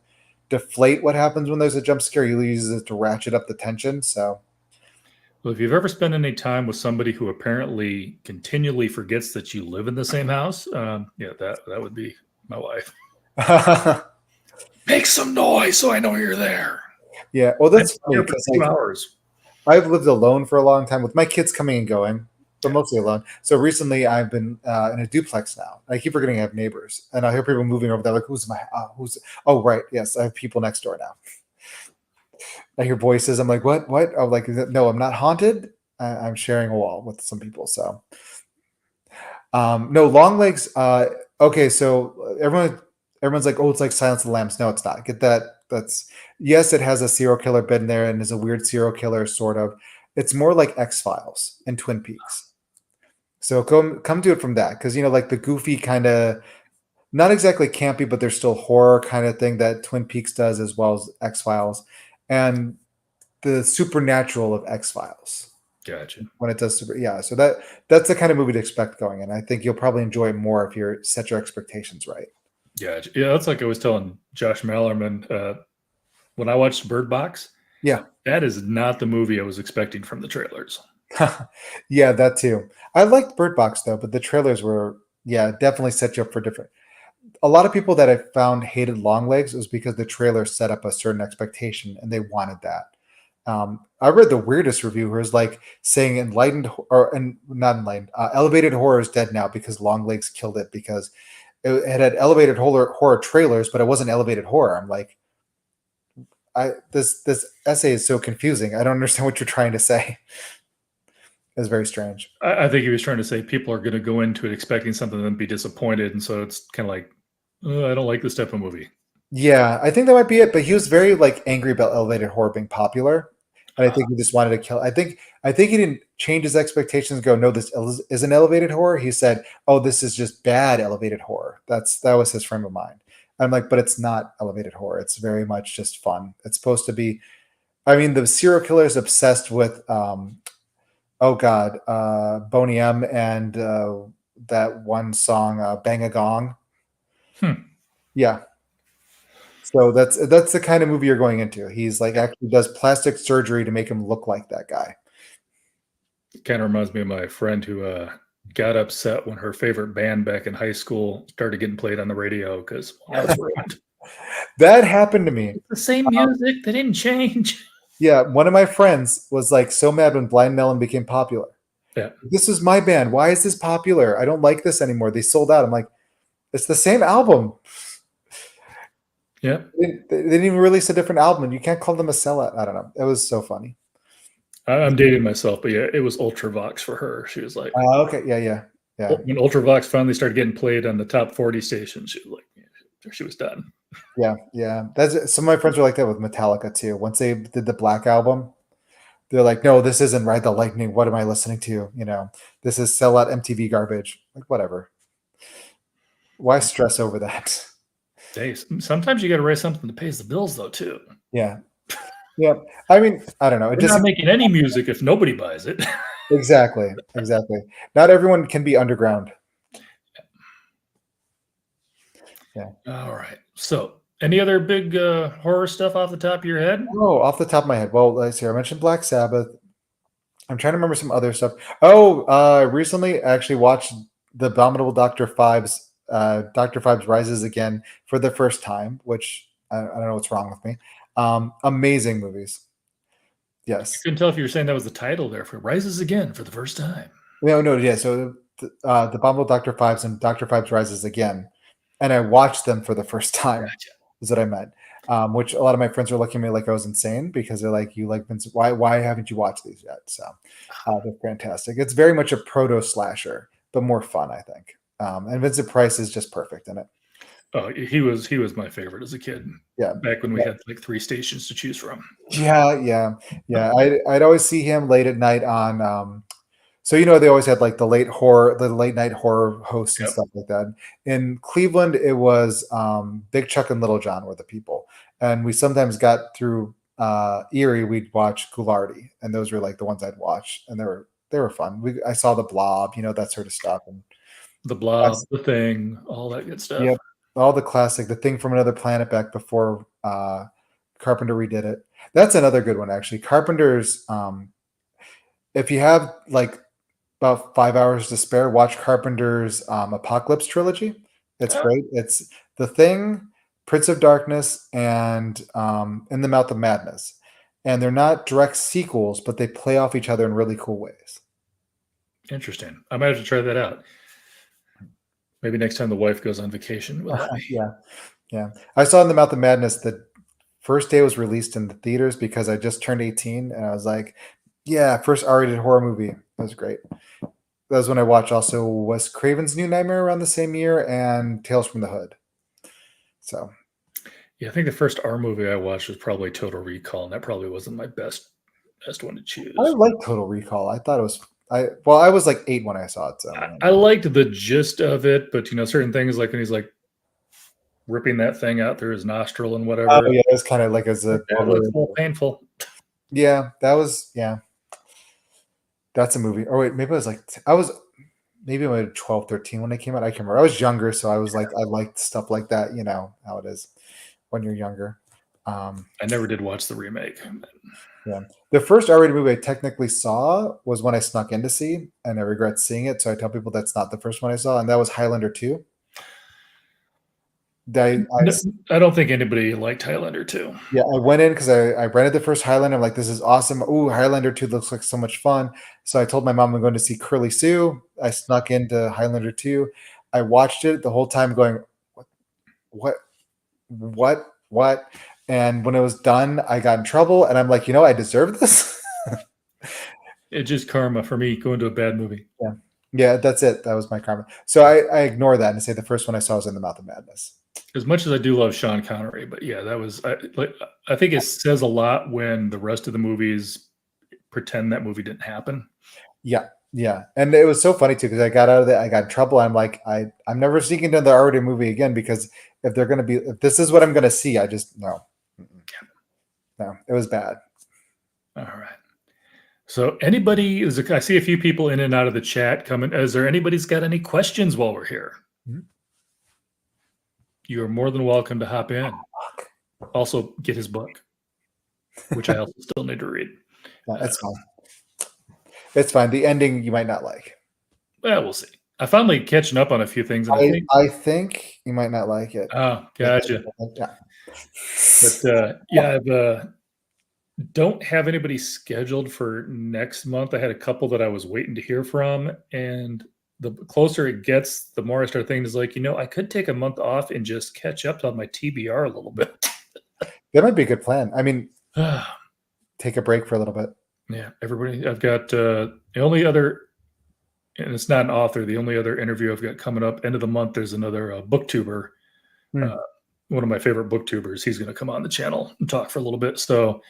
deflate what happens when there's a jump scare. He uses it to ratchet up the tension. So, Well, if you've ever spent any time with somebody who apparently continually forgets that you live in the same house, yeah, that would be my wife. Make some noise so I know you're there. yeah, well, I'm that's funny here for because 2 hours. I've lived alone for a long time with my kids coming and going, but mostly alone. So recently, I've been in a duplex now. I keep forgetting I have neighbors, and I hear people moving over there. Like, who's my? Who's? Oh, right, yes, I have people next door now. I hear voices. I'm like, what? What? I'm like, no, I'm not haunted. I'm sharing a wall with some people. So, no, long legs. Okay, so everyone's like, oh, it's like Silence of the Lambs. No, it's not. Get that? That's yes, it has a serial killer bit in there and is a weird serial killer sort of. It's more like X-Files and Twin Peaks. So come to it from that because like the goofy kind of not exactly campy, but there's still horror kind of thing that Twin Peaks does as well as X-Files, and the supernatural of X-Files Gotcha. when it does super. Yeah, so that's the kind of movie to expect going in. I think you'll probably enjoy it more if you set your expectations right. Gotcha. Yeah, that's like I was telling Josh Mallerman when I watched Bird Box. Yeah. That is not the movie I was expecting from the trailers. Yeah, that too. I liked Bird Box though, but the trailers were definitely set you up for different. A lot of people that I found hated Long Legs was because the trailer set up a certain expectation and they wanted that. I read the weirdest review where it was like saying not enlightened, elevated horror is dead now because Long Legs killed it because it had elevated horror trailers, but it wasn't elevated horror. I'm like, this essay is so confusing. I don't understand what you're trying to say. It's very strange. I think he was trying to say people are going to go into it expecting something and be disappointed, and so it's kind of like, I don't like this type of movie. Yeah, I think that might be it. But he was very like angry about elevated horror being popular, and I think he just wanted to kill. I think he didn't change his expectations. And go, no, this isn't elevated horror. He said, oh, this is just bad elevated horror. That was his frame of mind. I'm like, but it's not elevated horror. It's very much just fun. It's supposed to be. I mean, the serial killer is obsessed with, oh God, Boney M and that one song, Bang a Gong. Yeah. So that's the kind of movie you're going into. He's like actually does plastic surgery to make him look like that guy. It kind of reminds me of my friend who got upset when her favorite band back in high school started getting played on the radio because I was ruined. That happened to me. It's the same music. They didn't change. Yeah, one of my friends was like so mad when Blind Melon became popular. Yeah. This is my band. Why is this popular? I don't like this anymore. They sold out. I'm like, it's the same album. Yeah. They didn't even release a different album. You can't call them a sellout. I don't know. It was so funny. I'm dating myself, but yeah, it was Ultravox for her. She was like, okay. Yeah. When Ultravox finally started getting played on the top 40 stations, she was like, she was done. Yeah. That's some of my friends were like that with Metallica too. Once they did the Black album, they're like, no, this isn't Ride the Lightning. What am I listening to? This is sellout MTV garbage. Like, whatever. Why stress over that? Hey, sometimes you got to write something that pays the bills, though, too. Yeah. I mean, I don't know. We're not making any music if nobody buys it. Exactly. Not everyone can be underground. Yeah. All right. So, any other big horror stuff off the top of your head? Oh, off the top of my head. Well, let's see. I mentioned Black Sabbath. I'm trying to remember some other stuff. Oh, recently I actually watched the Abominable Dr. Phibes. Dr. Phibes Rises Again for the first time, which I don't know what's wrong with me. Amazing movies. Yes. I couldn't tell if you were saying that was the title there for Rises Again for the first time. No. Yeah. So the Abominable Dr. Phibes and Dr. Phibes Rises Again. And I watched them for the first time. Gotcha. Is what I meant. Which a lot of my friends were looking at me like I was insane because they're like, "You like Vince? Why haven't you watched these yet?" So they're fantastic. It's very much a proto slasher, but more fun, I think. And Vincent Price is just perfect in it. Oh, he was my favorite as a kid. Yeah, back when we had like 3 stations to choose from. Yeah. I'd always see him late at night on. So they always had like the late night horror hosts and stuff like that. In Cleveland, it was Big Chuck and Little John were the people, and we sometimes got through Erie, we'd watch Ghoulardi, and those were like the ones I'd watch, and they were fun. I saw The Blob, that sort of stuff, and The Blob, The Thing, all that good stuff. yep, all the classic, The Thing from Another Planet back before Carpenter redid it. That's another good one, actually. Carpenter's. If you have like about 5 hours to spare, watch Carpenter's Apocalypse trilogy. It's great. It's The Thing, Prince of Darkness, and In the Mouth of Madness. And they're not direct sequels, but they play off each other in really cool ways. Interesting. I might have to try that out. Maybe next time the wife goes on vacation. Yeah. I saw In the Mouth of Madness the first day it was released in the theaters because I just turned 18, and I was like, yeah, first R-rated horror movie. That was great. That was when I watched also Wes Craven's New Nightmare around the same year and Tales from the Hood. So, yeah, I think the first R movie I watched was probably Total Recall, and that probably wasn't my best one to choose. I like Total Recall. I thought it was. I was like 8 when I saw it. So I liked the gist of it, but certain things like when he's like ripping that thing out through his nostril and whatever. Oh yeah, it was kind of like as a that looks a little painful. Yeah, that was That's a movie. Or wait, maybe I was like maybe I was 12, 13 when it came out. I can't remember. I was younger, so I was like I liked stuff like that. You know how it is when you're younger. I never did watch the remake. Yeah. The first R-rated movie I technically saw was when I snuck in to see, and I regret seeing it. So I tell people that's not the first one I saw, and that was Highlander 2. I don't think anybody liked Highlander 2. Yeah, I went in because I rented the first Highlander. I'm like, this is awesome. Ooh, Highlander 2 looks like so much fun. So I told my mom I'm going to see Curly Sue. I snuck into Highlander 2. I watched it the whole time going, what? And when it was done, I got in trouble, and I'm like, I deserve this. It's just karma for me going to a bad movie. Yeah, that's it. That was my karma. So I ignore that and say the first one I saw was In the Mouth of Madness. As much as I do love Sean Connery, but yeah, that was I think it says a lot when the rest of the movies pretend that movie didn't happen. Yeah, and it was so funny too because I got out of it. I got in trouble. I'm like, I'm never sneaking into the R-rated movie again because if this is what I'm going to see, I just no, it was bad. All right. So I see a few people in and out of the chat coming. Is there anybody's got any questions while we're here? Mm-hmm. You are more than welcome to hop in. Also, get his book, which I also still need to read. No, it's fine. It's fine. The ending you might not like. Well, we'll see. I finally catching up on a few things. And I think you might not like it. Oh, gotcha. Yeah. But I don't have anybody scheduled for next month. I had a couple that I was waiting to hear from, and the closer it gets, the more I start thinking is like, I could take a month off and just catch up on my TBR a little bit. That might be a good plan. I mean, take a break for a little bit. Yeah, everybody. I've got the only other, and it's not an author. The only other interview I've got coming up end of the month. There's another booktuber, one of my favorite booktubers. He's going to come on the channel and talk for a little bit. So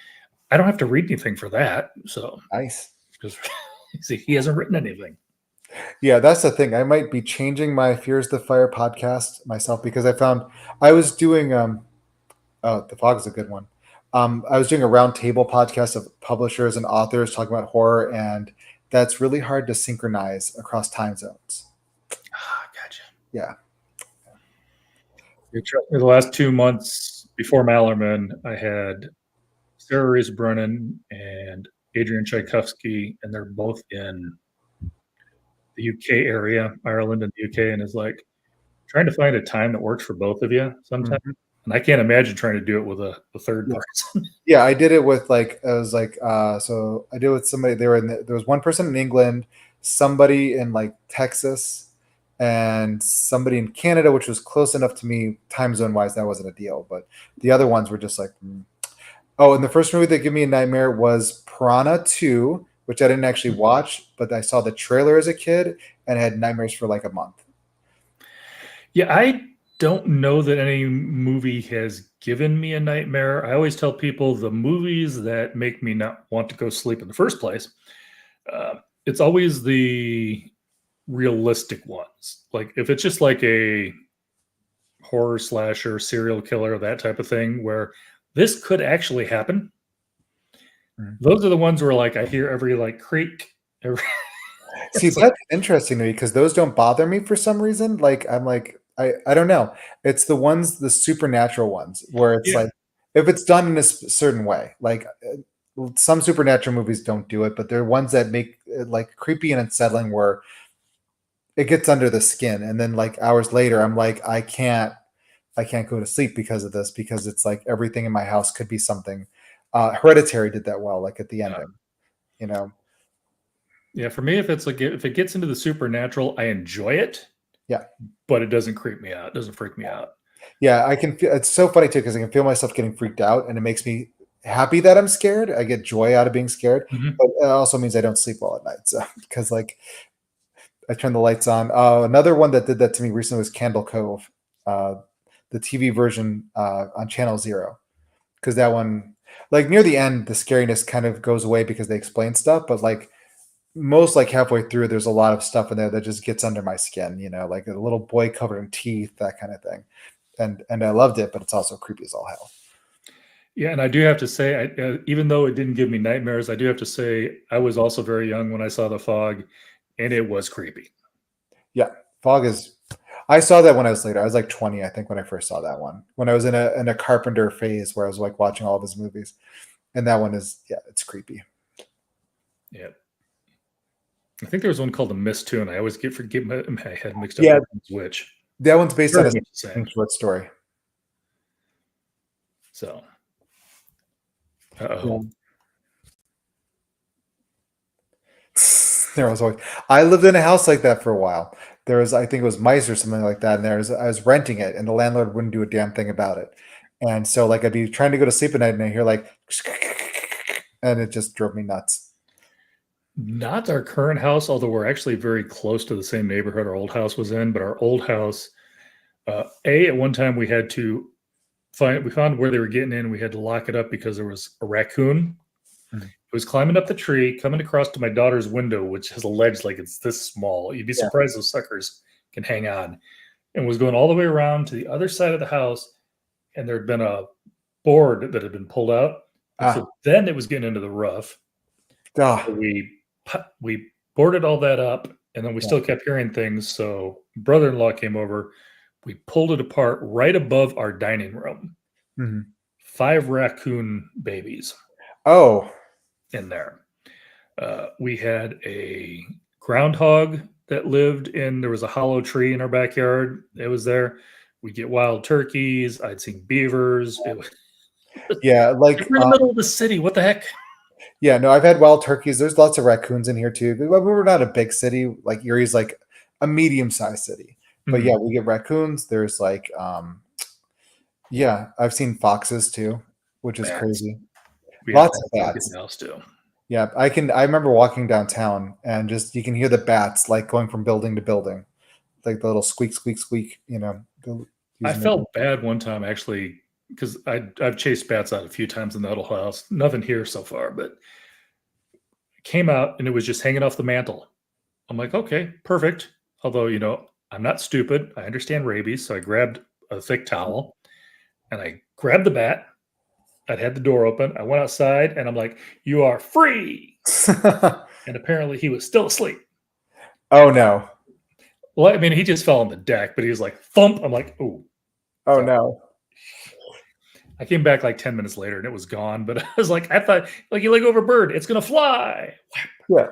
I don't have to read anything for that. So nice. Because he hasn't written anything. Yeah, that's the thing. I might be changing my Fears the Fire podcast myself because I found I was doing The Fog is a good one. I was doing a roundtable podcast of publishers and authors talking about horror, and that's really hard to synchronize across time zones. Gotcha. Yeah. The last 2 months before Mallerman, I had Sarah Rees Brennan and Adrian Tchaikovsky, and they're both in the UK area, Ireland and the UK, and it's like trying to find a time that works for both of you sometimes. Mm-hmm. And I can't imagine trying to do it with a third person. Yeah, I did it with so I did it with somebody. There was one person in England, somebody in like Texas, and somebody in Canada, which was close enough to me time zone wise. That wasn't a deal, but the other ones were just like, Oh, and the first movie that gave me a nightmare was Piranha 2, which I didn't actually watch, but I saw the trailer as a kid and had nightmares for like a month. Yeah, I don't know that any movie has given me a nightmare. I always tell people the movies that make me not want to go sleep in the first place, it's always the realistic ones. Like if it's just like a horror slasher, serial killer, that type of thing where this could actually happen. Those are the ones where like I hear every like creak. See, It's that's interesting to me because those don't bother me for some reason. Like I'm like I don't know. It's the ones, the supernatural ones, where it's Yeah. like if it's done in a certain way. Like some supernatural movies don't do it, but they're ones that make it like creepy and unsettling, where it gets under the skin, and then like hours later, I'm like I can't go to sleep because of this, because it's like everything in my house could be something. Hereditary did that well, like at the ending, you know. Yeah, for me, if it's like if it gets into the supernatural, I enjoy it. Yeah. But it doesn't creep me out. It doesn't freak me out. Yeah, I can feel it's so funny too because I can feel myself getting freaked out, and it makes me happy that I'm scared. I get joy out of being scared, Mhm. but it also means I don't sleep well at night. So because like I turn the lights on. Another one that did that to me recently was Candle Cove, the TV version on Channel Zero, because that one, like near the end, the scariness kind of goes away because they explain stuff, but like most like halfway through, there's a lot of stuff in there that just gets under my skin. You know, like a little boy covered in teeth, that kind of thing. And I loved it, but it's also creepy as all hell. Yeah, and I do have to say, even though it didn't give me nightmares, I do have to say I was also very young when I saw The Fog, and it was creepy. Yeah, Fog is. I saw that when I was later. I was like 20, I think, when I first saw that one. When I was in a Carpenter phase where I was like watching all of his movies, and that one is, yeah, it's creepy. Yeah. I think there was one called The Mist too, and I always forget my head mixed up Yeah. with which. That one's based Very on much the a same. short story. So, uh-oh. There was always. I lived in a house like that for a while. There was, I think it was mice or something like that, and I was renting it, and the landlord wouldn't do a damn thing about it. And so, like, I'd be trying to go to sleep at night, and I hear like, and it just drove me nuts. Not our current house, although we're actually very close to the same neighborhood our old house was in. But our old house, at one time we had to we found where they were getting in. We had to lock it up because there was a raccoon. Mhm. It was climbing up the tree, coming across to my daughter's window, which has a ledge like it's this small. You'd be Yeah. surprised those suckers can hang on. And was going all the way around to the other side of the house, and there had been a board that had been pulled out. So then it was getting into the roof. Ah, So we boarded all that up, and then we still kept hearing things. So brother-in-law came over. We pulled it apart right above our dining room. mhm. 5 raccoon babies Oh, in there. We had a groundhog that lived in. There was a hollow tree in our backyard. It was there. We get wild turkeys. I'd seen beavers. It was yeah, like we're in the middle of the city. What the heck? yeah, no, I've had wild turkeys. There's lots of raccoons in here too. But we're not a big city. Like Erie's like a medium-sized city. But Mhm. yeah, we get raccoons. There's like yeah, I've seen foxes too, which is Bats. crazy. We Lots had of bats bats. in the house too. Yeah, I remember walking downtown and just you can hear the bats like going from building to building. Like the little squeak, squeak, squeak, you know. I felt bad one time actually because I've chased bats out a few times in that old house. Nothing here so far, but came out and it was just hanging off the mantle. I'm like, okay, perfect. Although, I'm not stupid. I understand rabies. So I grabbed a thick towel and I grabbed the bat. I'd had the door open. I went outside and I'm like, you are free. And apparently he was still asleep. Oh no. Well, I mean, he just fell on the deck, but he was like, thump. I'm like, ooh. Oh So no. I came back like 10 minutes later and it was gone. But I was like, I thought, like you leg over a bird, it's going to fly. Yeah.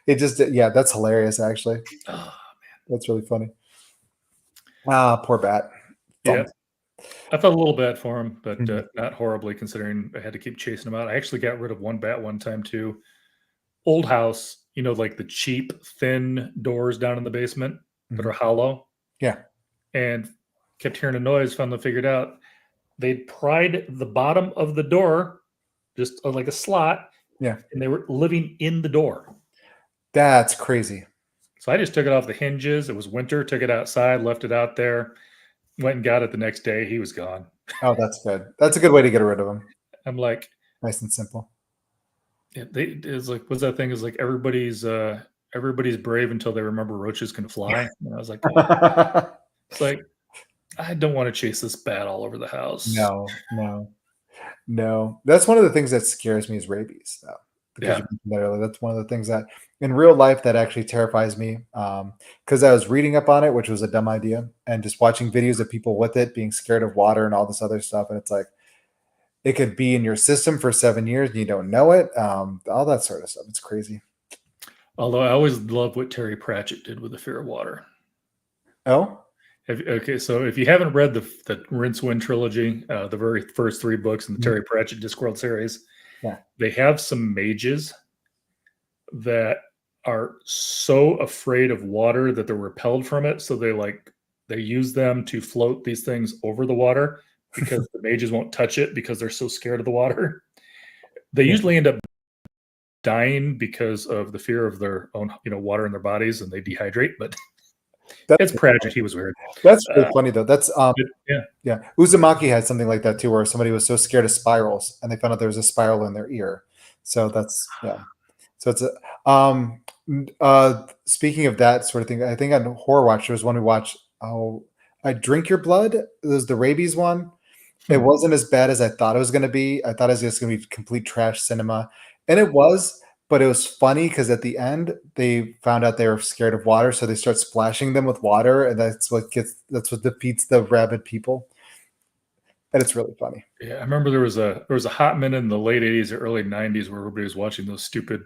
It just, yeah, that's hilarious actually. Oh, That's really funny. Ah, poor bat. yeah. Thumped. I felt a little bad for him, but Mhm. not horribly considering I had to keep chasing him out. I actually got rid of one bat one time too. Old house, like the cheap, thin doors down in the basement that are hollow. Yeah. And kept hearing a noise, finally figured out they'd pried the bottom of the door, just like a slot. Yeah. And they were living in the door. That's crazy. So I just took it off the hinges. It was winter, took it outside, left it out there, went and got it the next day. He was gone. Oh, that's good. That's a good way to get rid of them. I'm like, Nice and simple. it's like, what's that thing? Is like everybody's brave until they remember roaches can fly. And I was like, it's like, I don't want to chase this bat all over the house. No, no. No, that's one of the things that scares me is rabies, though. Because Yeah. you mentioned that earlier, that's one of the things that in real life that actually terrifies me. Because I was reading up on it, which was a dumb idea, and just watching videos of people with it being scared of water and all this other stuff, and it's like it could be in your system for 7 years and you don't know it. All that sort of stuff. It's crazy. Although I always love what Terry Pratchett did with the fear of water. Oh, Okay, so if you haven't read the Rincewind trilogy, the very first 3 books in the Terry Pratchett Discworld series, yeah. they have some mages that are so afraid of water that they're repelled from it. So they use them to float these things over the water because the mages won't touch it because they're so scared of the water. They Yeah. usually end up dying because of the fear of their own, water in their bodies, and they dehydrate. But That's it's Pratchett. He was weird. That's really funny though. That's Yeah. yeah. Uzumaki had something like that too, where somebody was so scared of spirals and they found out there was a spiral in their ear. So that's yeah. So it's a speaking of that sort of thing, I think on Horror Watch there was one we watched. Oh, I Drink Your Blood. It was the rabies one. It wasn't as bad as I thought it was going to be. I thought it was just going to be complete trash cinema, and it was. But it was funny because at the end they found out they were scared of water, so they start splashing them with water, and that's what defeats the rabid people. And it's really funny. Yeah, I remember there was a hot minute in the late '80s or early '90s where everybody was watching those stupid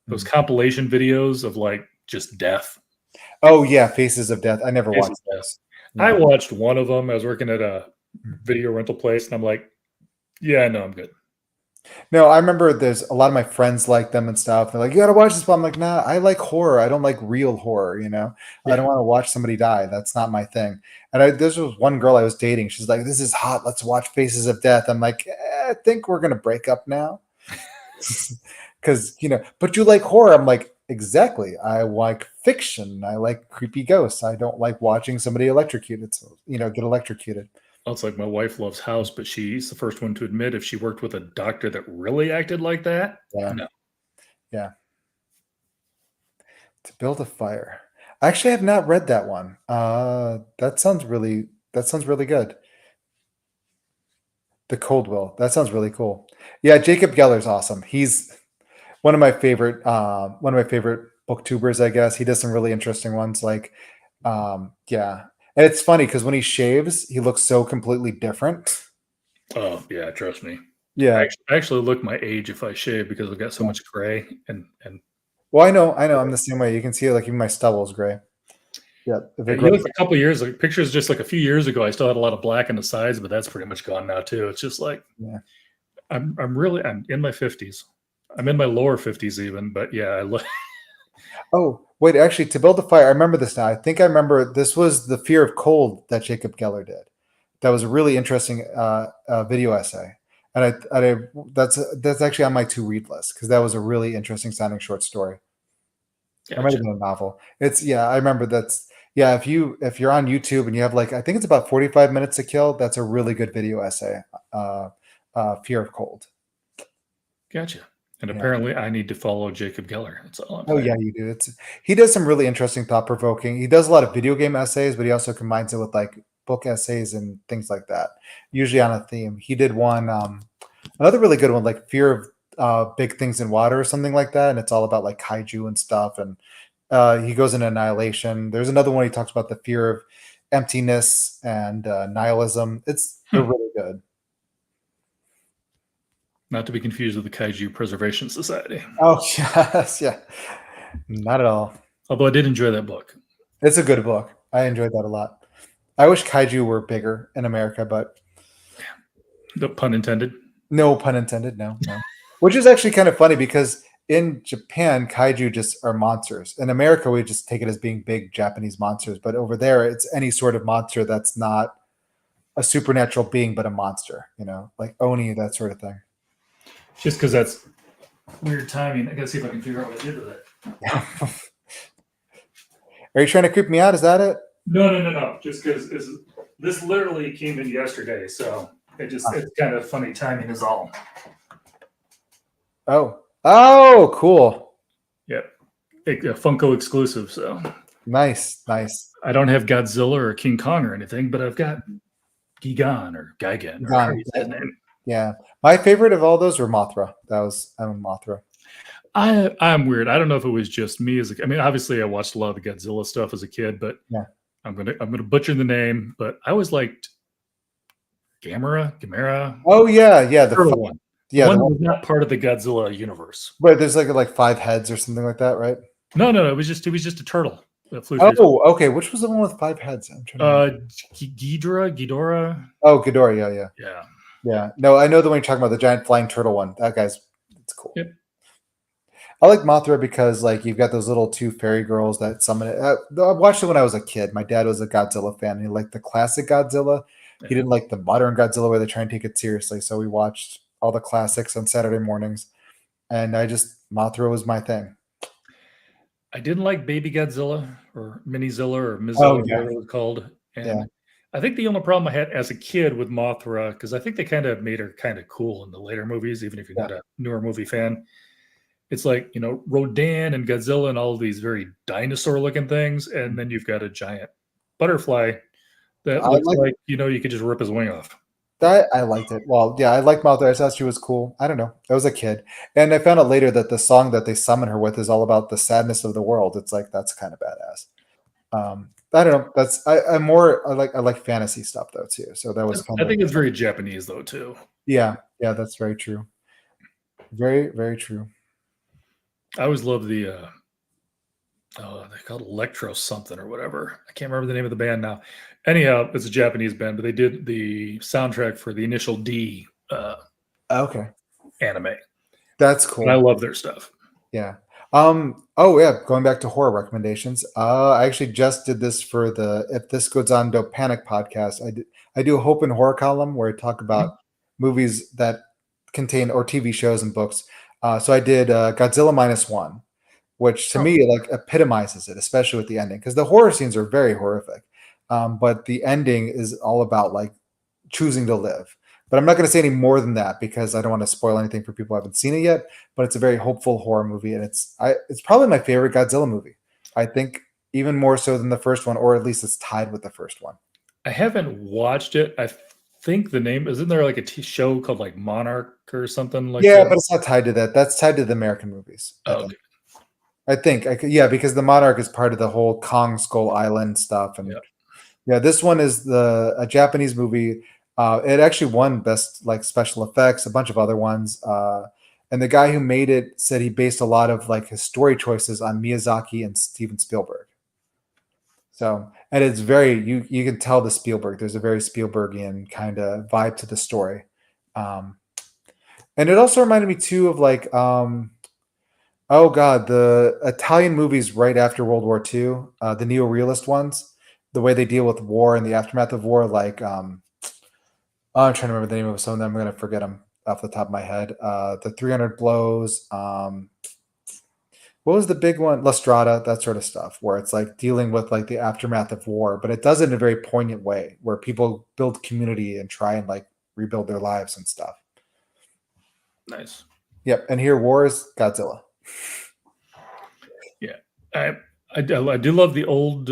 those compilation videos of like just death. Oh yeah, Faces of Death. I never Faces watched of those. I watched one of them. I was working at a video rental place, and I'm like, yeah, no, I'm good. No, I remember there's a lot of my friends like them and stuff. They're like, you gotta watch this, but I'm like, nah, I like horror. I don't like real horror, I Yeah. don't want to watch somebody die. That's not my thing. And this was one girl I was dating. She's like, this is hot. Let's watch Faces of Death. I'm like, I think we're gonna break up now. Because but you like horror. I'm like, exactly. I like fiction. I like creepy ghosts. I don't like watching somebody electrocuted. So, get electrocuted. Well, it's like my wife loves House, but she's the first one to admit if she worked with a doctor that really acted like that, Yeah. no. Yeah. To Build a Fire. I actually have not read that one. That sounds really good. The Cold Will. That sounds really cool. Yeah, Jacob Geller's awesome. He's one of my favorite booktubers, I guess. He does some really interesting ones like yeah. And it's funny because when he shaves, he looks so completely different. Oh yeah, trust me. Yeah. I actually look my age if I shave because I've got so much gray and Well, I know. I'm the same way. You can see like even my stubble is gray. Yeah. If it you look grows, a couple years like pictures just like a few years ago, I still had a lot of black on the sides, but that's pretty much gone now too. It's just like yeah. I'm in my 50s. I'm in my lower 50s even, but yeah, I look Oh, wait, actually, To Build a Fire, I remember this now. I think I remember this was The Fear of Cold that Jacob Geller did. That was a really interesting video essay. And that's actually on my to read list because that was a really interesting sounding short story. Or might gotcha. have been a novel. I remember if you're on YouTube and you have like I think it's about 45 minutes to kill, that's a really good video essay. Fear of Cold. Gotcha. And Yeah. apparently I need to follow Jacob Geller. That's all I'm Oh saying. yeah, you do. He does some really interesting, thought-provoking. He does a lot of video game essays, but he also combines it with like book essays and things like that. Usually on a theme. He did one, another really good one, like Fear of Big Things in Water or something like that, and it's all about like kaiju and stuff. And he goes into Annihilation. There's another one he talks about the fear of emptiness and nihilism. They're really good. Not to be confused with the Kaiju Preservation Society. Oh yes, yeah, not at all. Although I did enjoy that book. It's a good book. I enjoyed that a lot. I wish kaiju were bigger in America, but The pun intended. no pun intended. No. Which is actually kind of funny because in Japan, kaiju just are monsters. In America, we just take it as being big Japanese monsters. But over there, it's any sort of monster that's not a supernatural being, but a monster, like Oni, that sort of thing. Just because that's weird timing. I gotta see if I can figure out what I did with it. Are you trying to creep me out? Is that it? No. Just because this literally came in yesterday, so it's kind of funny timing is all. Oh, cool. Yep. A Funko exclusive, so Nice. I don't have Godzilla or King Kong or anything, but I've got Gigan or Gigan. Or Gigan. how you say his name. Yeah, my favorite of all those were Mothra. I'm Mothra. I'm weird. I don't know if it was just me I mean, obviously I watched a lot of the Godzilla stuff as a kid, but Yeah. I'm gonna butcher the name, but I always liked Gamera, Oh yeah, yeah. turtle one. The Yeah, one the that one. was not part of the Godzilla universe. Right, there's like 5 heads or something like that, right? No. It was just a turtle that flew through. Oh, okay. Which was the one with 5 heads? I'm trying to remember. Ghidorah. Oh, Ghidorah. Yeah, yeah, Yeah. yeah. No, I know the one you're talking about, the giant flying turtle one. It's cool. Yep. I like Mothra because like you've got those little 2 fairy girls that summon it. I watched it when I was a kid. My dad was a Godzilla fan. He liked the classic Godzilla. He didn't like the modern Godzilla where they try and take it seriously. So we watched all the classics on Saturday mornings, and Mothra was my thing. I didn't like Baby Godzilla or Minizilla or Oh Mizilla, yeah, whatever it was called. yeah, And I think the only problem I had as a kid with Mothra, because I think they kind of made her kind of cool in the later movies, even if you're yeah. not a newer movie fan. It's like, Rodan and Godzilla and all these very dinosaur looking things. And then you've got a giant butterfly that I looks like like, you could just rip his wing off. that. I liked it. Well, yeah, I liked Mothra. I thought she was cool. I don't know. I was a kid, and I found out later that the song that they summon her with is all about the sadness of the world. It's like that's kind of badass. I don't know. I like fantasy stuff though too. So that was kind I of think it's very Japanese though, too. yeah, yeah. That's very true. Very, very true. I always love the they called Electro something or whatever. I can't remember the name of the band now. Anyhow, it's a Japanese band, but they did the soundtrack for the Initial D Okay, anime, that's and I cool. love their stuff. Yeah. Oh yeah. Going back to horror recommendations. I actually just did this for the If This Goes On Don't Panic podcast. I do a Hope and Horror column where I talk about movies that contain or TV shows and books. So I did Godzilla minus one, which to Oh, me like epitomizes it, especially with the ending, because the horror scenes are very horrific, but the ending is all about like choosing to live. But I'm not going to say any more than that because I don't want to spoil anything for people who haven't seen it yet. But it's a very hopeful horror movie, and it's probably my favorite Godzilla movie. I think even more so than the first one, or at least it's tied with the first one. I haven't watched it. I think the name isn't there like a show called like Monarch or something like Yeah, that? but it's not tied to that. That's tied to the American movies. I Oh, think. okay. Yeah, because the Monarch is part of the whole Kong Skull Island stuff, and Yeah. yeah, this one is a Japanese movie. It actually won best like special effects, a bunch of other ones. And the guy who made it said he based a lot of like his story choices on Miyazaki and Steven Spielberg. So, and it's very you can tell the Spielberg. There's a very Spielbergian kind of vibe to the story, and it also reminded me too of like oh god, the Italian movies right after World War II, the neo-realist ones, the way they deal with war and the aftermath of war, like oh, I'm trying to remember the name of some of them. I'm going to forget them off the top of my head. The 300 Blows. What was the big one? La Strada, that sort of stuff, where it's like dealing with like the aftermath of war, but it does it in a very poignant way where people build community and try and like rebuild their lives and stuff. Nice. Yep. And here, war is Godzilla. Yeah. I do love the old,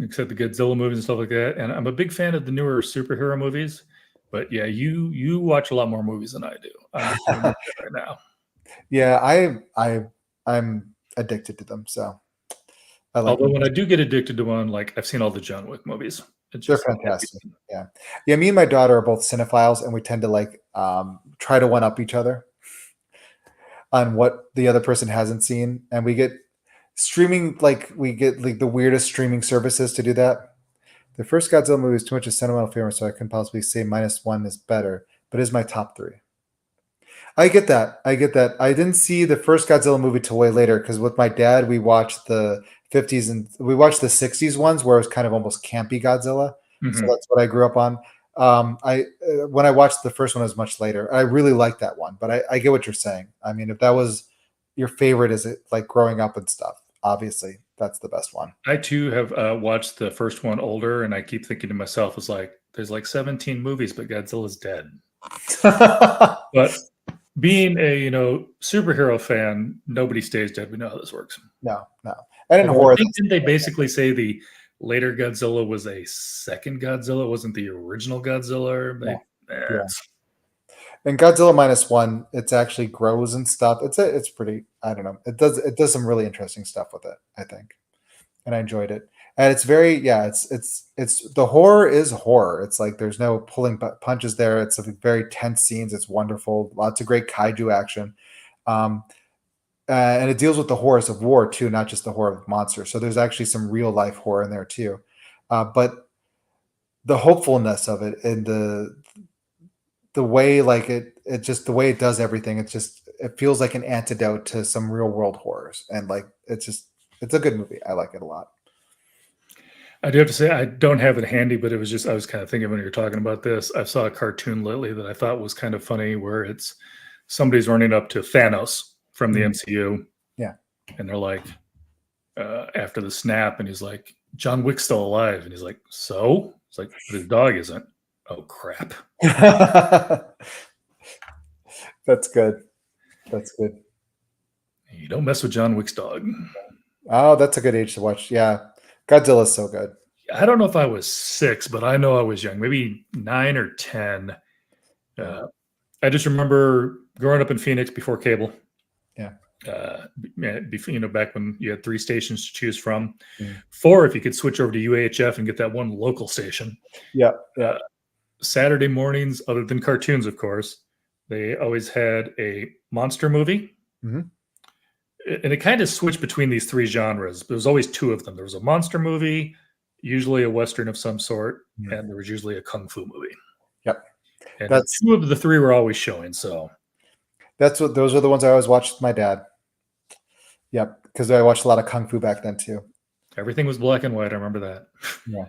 except the Godzilla movies and stuff like that. And I'm a big fan of the newer superhero movies. But yeah, you watch a lot more movies than I do. I'm just gonna admit that right now. Yeah, I'm addicted to them, so I like Although them. when I do get addicted to one, like I've seen all the John Wick movies. It's They're just fantastic. Yeah. Yeah, me and my daughter are both cinephiles, and we tend to like try to one up each other on what the other person hasn't seen, and we get the weirdest streaming services to do that. The first Godzilla movie is too much a sentimental favorite, so I couldn't possibly say minus one is better, but is my top three. I get that. I get that. I didn't see the first Godzilla movie till way later because with my dad we watched the 50s and we watched the 60s ones where it was kind of almost campy Godzilla. So Mhm. that's what I grew up on. I when I watched the first one, it was much later. I really liked that one, but I get what you're saying. I mean, if that was your favorite, is it like growing up and stuff? Obviously, that's the best one. I too have watched the first one older, and I keep thinking to myself, "It's like there's like 17 movies, but Godzilla's dead." But being a superhero fan, nobody stays dead. We know how this works. No, no. And in Although horror, I think didn't they basically say the later Godzilla was a second Godzilla? It wasn't the original Godzilla? Yeah. Yeah. And Godzilla -1, it's actually grows and stuff. It's pretty. I don't know. It does some really interesting stuff with it, I think, and I enjoyed it. And it's very it's the horror is horror. It's like there's no pulling punches there. It's a very tense scenes. It's wonderful. Lots of great kaiju action. Um, and it deals with the horrors of war too, not just the horror of monsters. So there's actually some real life horror in there too. But the hopefulness of it and the way like it just the way it does everything, it feels like an antidote to some real world horrors. And like it's a good movie. I like it a lot. I do have to say I don't have it handy, but it was just I was kind of thinking when you were talking about this. I saw a cartoon lately that I thought was kind of funny, where it's somebody's running up to Thanos from the Mhm. MCU, Yeah. and they're like after the snap, and he's like, "John Wick's still alive," and he's like, "So?" It's like, "But his dog isn't." Oh crap! That's good. That's good. You don't mess with John Wick's dog. Oh, that's a good age to watch. Yeah. Godzilla's so good. I don't know if I was 6, but I know I was young, maybe 9 or 10. Yeah. I just remember growing up in Phoenix before cable. Yeah. Back when you had 3 stations to choose from, Mm. 4 if you could switch over to UHF and get that one local station. Yeah. Yeah. Saturday mornings, other than cartoons, of course, they always had a monster movie. Mhm. And it kind of switched between these 3 genres. There was always 2 of them. There was a monster movie, usually a Western of some sort, Yeah. and there was usually a Kung Fu movie. Yep. And That's 2 of the 3 were always showing, so those are the ones I always watched with my dad. Yep, because I watched a lot of kung fu back then too. everything was black and white. I remember that. Yeah.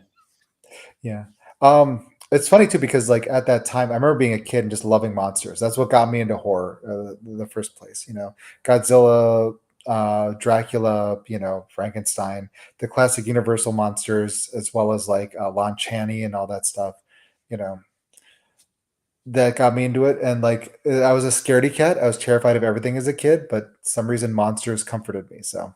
Yeah. It's funny too because like at that time, I remember being a kid and just loving monsters. That's what got me into horror in the first place. Godzilla, Dracula, Frankenstein, the classic Universal monsters, as well as like Lon Chaney and all that stuff. You know, that got me into it. And like I was a scaredy cat. I was terrified of everything as a kid, but some reason monsters comforted me. So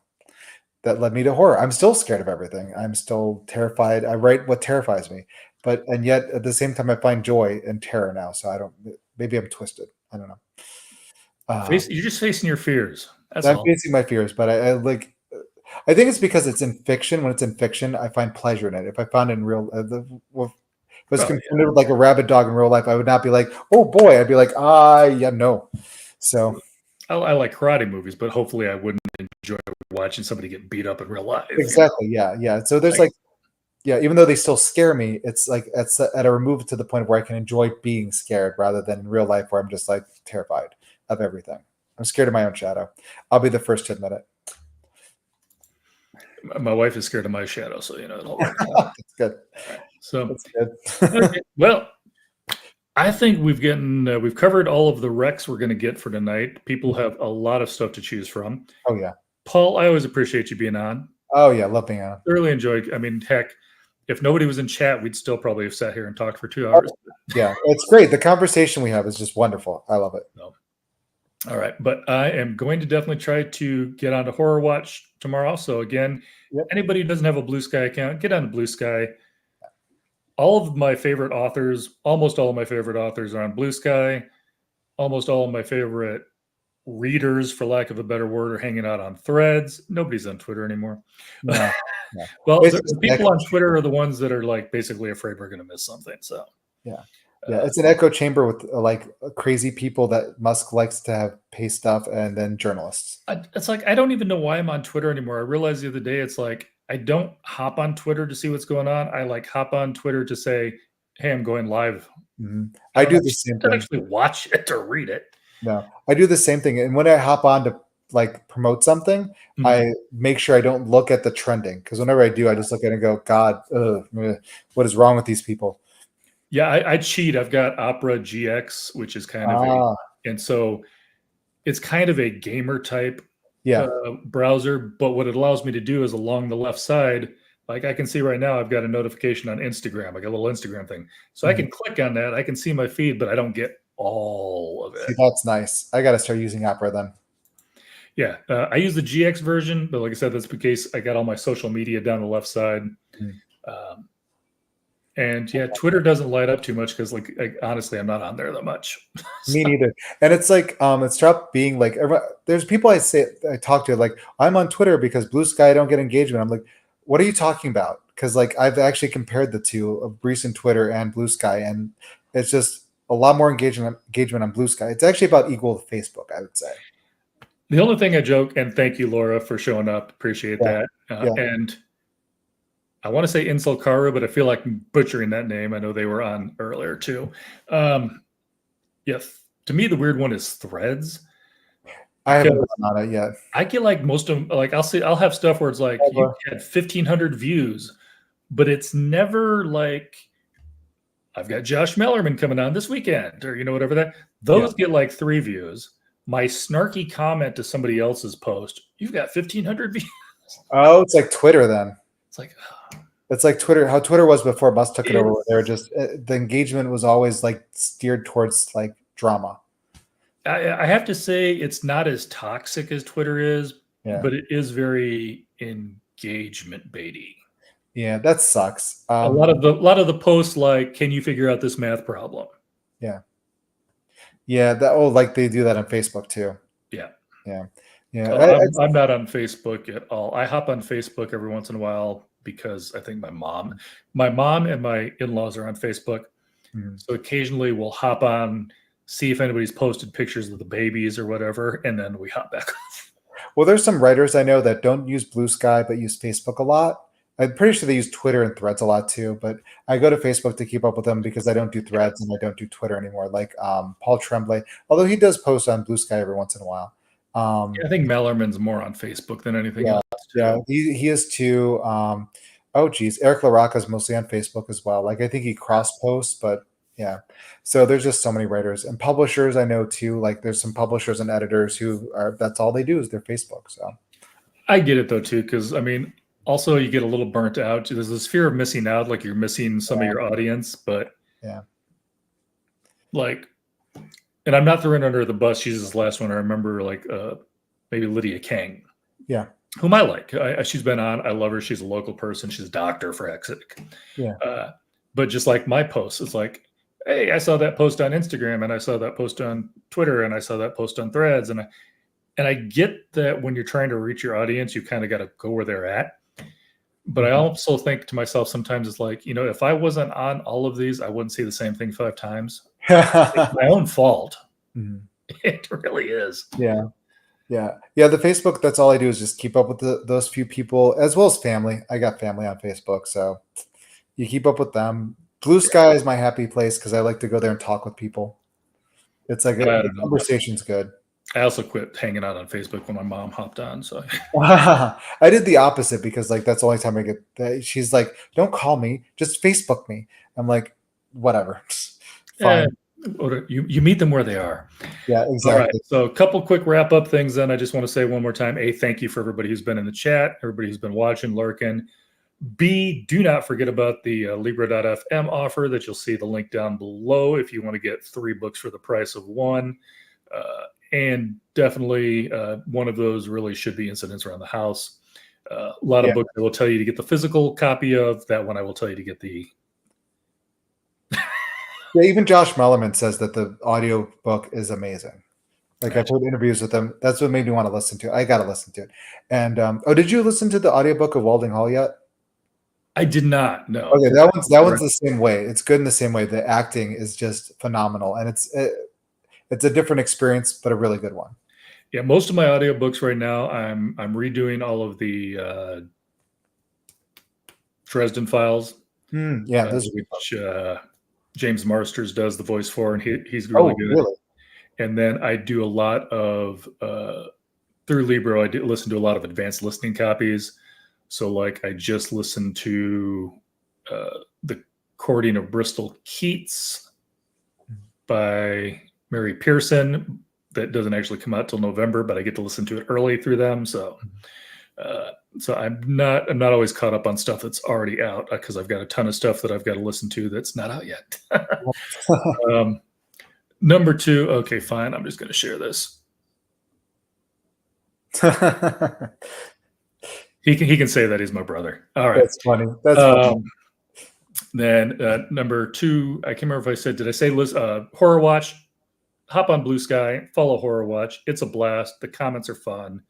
that led me to horror. I'm still scared of everything. I'm still terrified. I write what terrifies me, and yet at the same time, I find joy and terror now. So I don't. Maybe I'm twisted. I don't know. You're just facing your fears. That's I'm all. facing my fears, but I like. I think it's because it's in fiction. When it's in fiction, I find pleasure in it. If I found it in real, if I was Oh, yeah. confronted with like a rabid dog in real life, I would not be like, "Oh boy!" I'd be like, yeah, no." So I like karate movies, but hopefully I wouldn't enjoy watching somebody get beat up in real life. exactly, yeah. So there's like, yeah, even though they still scare me, it's like at a remove to the point where I can enjoy being scared rather than in real life where I'm just like terrified of everything. I'm scared of my own shadow. I'll be the first to admit it. My wife is scared of my shadow, so it all works out. That's good. So, That's good. okay. Well, I think we've covered all of the recs we're going to get for tonight. People have a lot of stuff to choose from. Oh yeah. Paul, I always appreciate you being on. Oh yeah, love being on. Thoroughly enjoyed. I mean, heck, if nobody was in chat, we'd still probably have sat here and talked for 2 hours. Yeah, it's great. The conversation we have is just wonderful. I love it. So, all right, but I am going to definitely try to get onto Horror Watch tomorrow. So again, Yep. anybody who doesn't have a Blue Sky account, get on the Blue Sky. All of my favorite authors, almost all of my favorite authors are on Blue Sky. Almost all of my favorite readers, for lack of a better word, are hanging out on Threads. Nobody's on Twitter anymore. No. Well, It's the just people echo on Twitter are the ones that are like basically afraid we're going to miss something. So Yeah, it's an echo chamber with like crazy people that Musk likes to have pay stuff, and then journalists. it's like I don't even know why I'm on Twitter anymore. I realized the other day it's like I don't hop on Twitter to see what's going on. I like hop on Twitter to say, "Hey, I'm going live." Mhm. I do the same I don't thing. actually watch it or read it. No, I do the same thing. And when I hop on to like promote something, Mhm. I make sure I don't look at the trending, because whenever I do, I just look at it and go, God, what is wrong with these people? Yeah, I cheat. I've got Opera GX, which is kind of and so it's kind of a gamer type Yeah. browser. But what it allows me to do is along the left side, like I can see right now, I've got a notification on Instagram, like a little Instagram thing. So I Mhm. can click on that. I can see my feed, but I don't get all of See, it. that's nice. I got to start using Opera then. Yeah, I use the GX version, but like I said, that's because I got all my social media down the left side. Mhm. And yeah, Twitter doesn't light up too much because, like, honestly, I'm not on there that much. Me neither. And it's like it's stopped being like there's people I talk to like I'm on Twitter because Blue Sky I don't get engagement. I'm like, what are you talking about? Because like I've actually compared the two of recent Twitter and Blue Sky, and it's just a lot more engagement on Blue Sky. It's actually about equal to Facebook, I would say. The only thing I joke, and thank you, Laura, for showing up. Appreciate Yeah. that. And I want to say Insel Karu, but I feel like I'm butchering that name. I know they were on earlier too. Yes, to me the weird one is Threads. I haven't been on it yet. I get like most of them, like I'll have stuff where it's like you had 1,500 views, but it's never like I've got Josh Mellerman coming on this weekend, or whatever that. Those get like 3 views. My snarky comment to somebody else's post, you've got 1,500 views. Oh, it's like Twitter then. It's like it's like Twitter, how Twitter was before Musk took it over. They're just the engagement was always like steered towards like drama. I have to say it's not as toxic as Twitter is, but it is very engagement baity. Yeah, that sucks. A lot of the posts like, "Can you figure out this math problem?" Yeah, that like they do that on Facebook too. Yeah. I'm not on Facebook at all. I hop on Facebook every once in a while because I think my mom and my in-laws are on Facebook. So occasionally we'll hop on, see if anybody's posted pictures of the babies or whatever, and then we hop back off. Well, there's some writers I know that don't use Blue Sky but use Facebook a lot. I'm pretty sure they use Twitter and Threads a lot too, but I go to Facebook to keep up with them because I don't do Threads and I don't do Twitter anymore. Like Paul Tremblay, although he does post on Blue Sky every once in a while. I think Mellerman's more on Facebook than anything else. Yeah, he is too. Eric LaRocca is mostly on Facebook as well. Like I think he cross posts, but yeah. So there's just so many writers and publishers I know too. Like there's some publishers and editors who are that's all they do is their Facebook. So I get it though too, because I mean, also you get a little burnt out. There's this fear of missing out, like you're missing some of your audience, but like. And I'm not throwing under the bus. She's this last one. I remember like maybe Lydia Kang. Yeah. Whom I like. She's been on. I love her. She's a local person. She's a doctor for heck's sake. Yeah. But just like my posts, it's like, hey, I saw that post on Instagram and I saw that post on Twitter and I saw that post on Threads. And I get that when you're trying to reach your audience, you kind of got to go where they're at. But I also think to myself sometimes it's like, if I wasn't on all of these, I wouldn't see the same thing 5 times. It's my own fault. It really is. Yeah. The Facebook, that's all I do is just keep up with those few people as well as family. I got family on Facebook, so you keep up with them. Blue Sky is my happy place because I like to go there and talk with people. It's like the conversation's good. I also quit hanging out on Facebook when my mom hopped on. So I did the opposite because like that's the only time I get that. She's like, don't call me, just Facebook me. I'm like, whatever. Fine. You meet them where they are. Yeah, exactly. All right. So a couple quick wrap up things. Then I just want to say one more time, A, thank you for everybody who's been in the chat, everybody who's been watching, lurking. B, do not forget about the Libra.fm offer that you'll see the link down below if you want to get 3 books for the price of 1. And definitely one of those really should be Incidents Around the House. A lot of books I will tell you to get the physical copy of. That one I will tell you to get the... Yeah, even Josh Mellerman says that the audio book is amazing. Like I've heard interviews with him. That's what made me want to listen to it. I got to listen to it. And did you listen to the audiobook of Walding Hall yet? I did not. No. Okay, that one's the same way. It's good in the same way. The acting is just phenomenal, and it's a different experience, but a really good one. Yeah, most of my audiobooks right now, I'm redoing all of the Dresden Files. Those are good. Which, James Marsters does the voice for, and he's really good. Really? And then I do a lot of through Libro. I listen to a lot of advanced listening copies. So, like, I just listened to the Courting of Bristol Keats by Mary Pearson. That doesn't actually come out till November, but I get to listen to it early through them. So, I'm not always caught up on stuff that's already out because I've got a ton of stuff that I've got to listen to that's not out yet. Number 2. Okay, fine. I'm just going to share this. He can say that he's my brother. All right. That's funny. That's funny. Then number 2, I can't remember if I said, did I say Horror Watch? Hop on Blue Sky, follow Horror Watch. It's a blast. The comments are fun.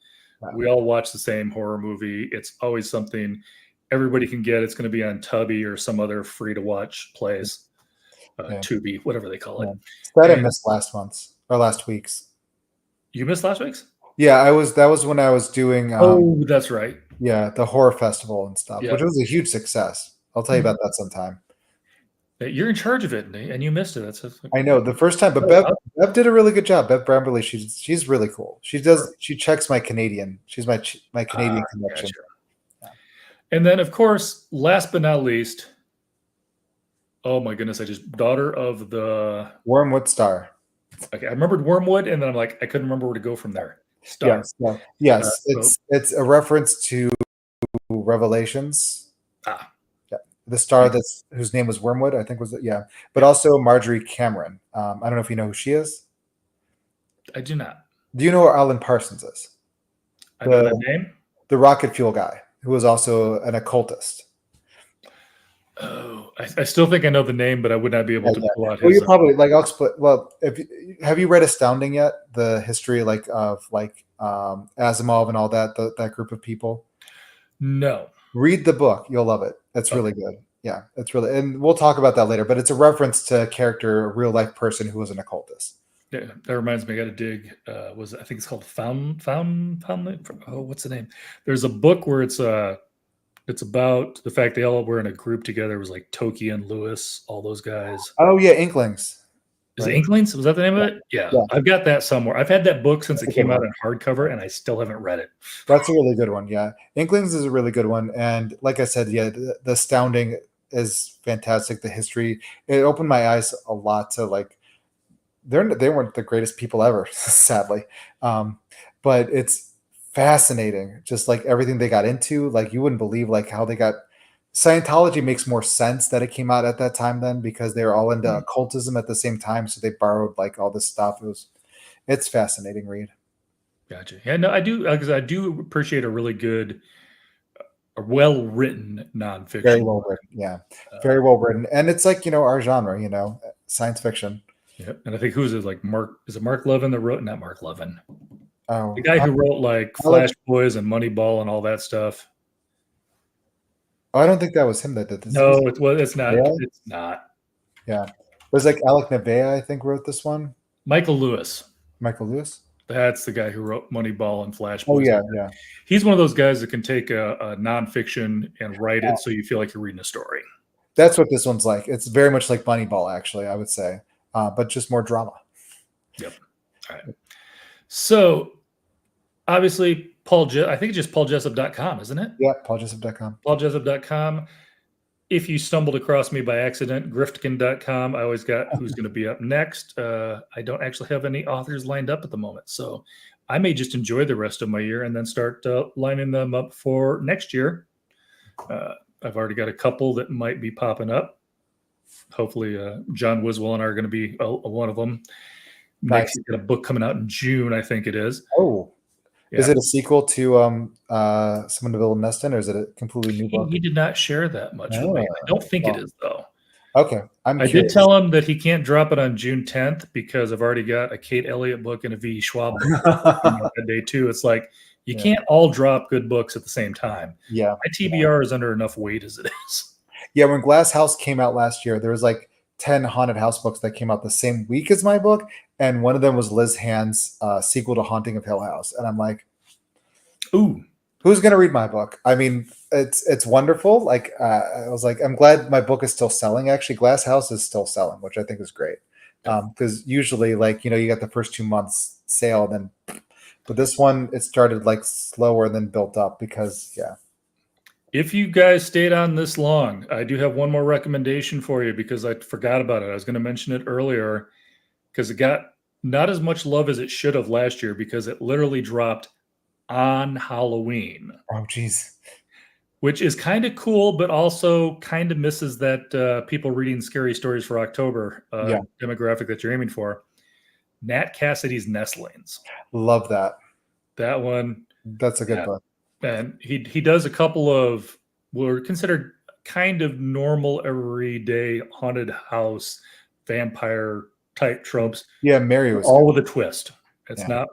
Wow. We all watch the same horror movie. It's always something everybody can get. It's going to be on Tubi or some other free to watch place. Tubi, whatever they call it. That I missed last week's. You missed last week's? Yeah, that was when I was doing. Oh, that's right. Yeah, the horror festival and stuff, Yep. which was a huge success. I'll tell you about that sometime. You're in charge of it, and you missed it. I know the first time, but Bev did a really good job. Bev Bramberly, she's really cool. She checks my Canadian. She's my Canadian connection. Gotcha. Yeah. And then, of course, last but not least, oh my goodness, daughter of the Wormwood Star. Okay, I remembered Wormwood, and then I'm like, I couldn't remember where to go from there. Star. Yes. It's a reference to Revelations. The star whose name was Wormwood, I think but also Marjorie Cameron. I don't know if you know who she is. I do not. Do you know who Alan Parsons is? I know that name. The rocket fuel guy, who was also an occultist. Oh, I still think I know the name, but I would not be able to pull out his. Well, you probably I'll explain. Well, have you read Astounding yet? The history of Asimov and all that group of people. No. Read the book. You'll love it. It's really good. Yeah, it's really, and we'll talk about that later, but it's a reference to a real life person who was an occultist. Yeah, that reminds me. I got to dig. I think it's called Found. Oh, what's the name? There's a book where it's about the fact they all were in a group together. It was like Toki and Lewis, all those guys. Oh yeah, Inklings. Is it Inklings? Was that the name of it? Yeah. I've got that somewhere. I've had that book since it came out in hardcover, and I still haven't read it. That's a really good one. Yeah, Inklings is a really good one, and like I said, the Astounding is fantastic. The history, it opened my eyes a lot to they weren't the greatest people ever, sadly, but it's fascinating. Just like everything they got into, you wouldn't believe how they got. Scientology makes more sense that it came out at that time then, because they were all into occultism at the same time. So they borrowed all this stuff. It's fascinating read. Gotcha. Yeah, no, I do, because I do appreciate a really good, a well-written nonfiction. Very well written. Yeah. Very well written. And it's our genre, science fiction. Yeah. And I think is it Mark Levin that wrote, not Mark Levin. Oh, the guy who wrote Flash Boys and Moneyball and all that stuff. Oh, I don't think that was him that did this. No, it's not. Yeah? It's not. Yeah. It was Alec Nevaeh, I think, wrote this one. Michael Lewis. Michael Lewis? That's the guy who wrote Moneyball and Flash Boys. Oh, yeah. He's one of those guys that can take a nonfiction and write it so you feel like you're reading a story. That's what this one's like. It's very much like Moneyball, actually, I would say, but just more drama. Yep. All right. So, obviously, I think it's just pauljessup.com, isn't it? Yeah, pauljessup.com. pauljessup.com. If you stumbled across me by accident, griftkin.com. I always got who's going to be up next. I don't actually have any authors lined up at the moment, so I may just enjoy the rest of my year and then start lining them up for next year. I've already got a couple that might be popping up. Hopefully, John Wiswell and I are going to be one of them. Next, he's got a book coming out in June, I think it is. Oh. Yeah. Is it a sequel to Someone to Build a Nest In, or is it a completely new book? He did not share that much with me. I don't think it is, though. Okay. I did tell him that he can't drop it on June 10th because I've already got a Kate Elliott book and a V. Schwab book that day, too. It's like you can't all drop good books at the same time. Yeah. My TBR is under enough weight as it is. Yeah, when Glass House came out last year, there was 10 haunted house books that came out the same week as my book, and one of them was Liz Hand's sequel to Haunting of Hill House, and I'm like, ooh, who's gonna read my book? I mean, it's wonderful. I was like, I'm glad my book is still selling. Actually, Glass House is still selling, which I think is great, because usually, you got the first 2 months sale, then, but this one it started slower than built up because If you guys stayed on this long, I do have one more recommendation for you because I forgot about it. I was going to mention it earlier because it got not as much love as it should have last year because it literally dropped on Halloween. Oh, geez. Which is kind of cool, but also kind of misses that people reading scary stories for October demographic that you're aiming for. Nat Cassidy's Nestlings. Love that. That one. That's a good book. And he does a couple of were considered kind of normal, everyday haunted house, vampire type tropes, Yeah, Mary was all with a twist. It's Yeah. not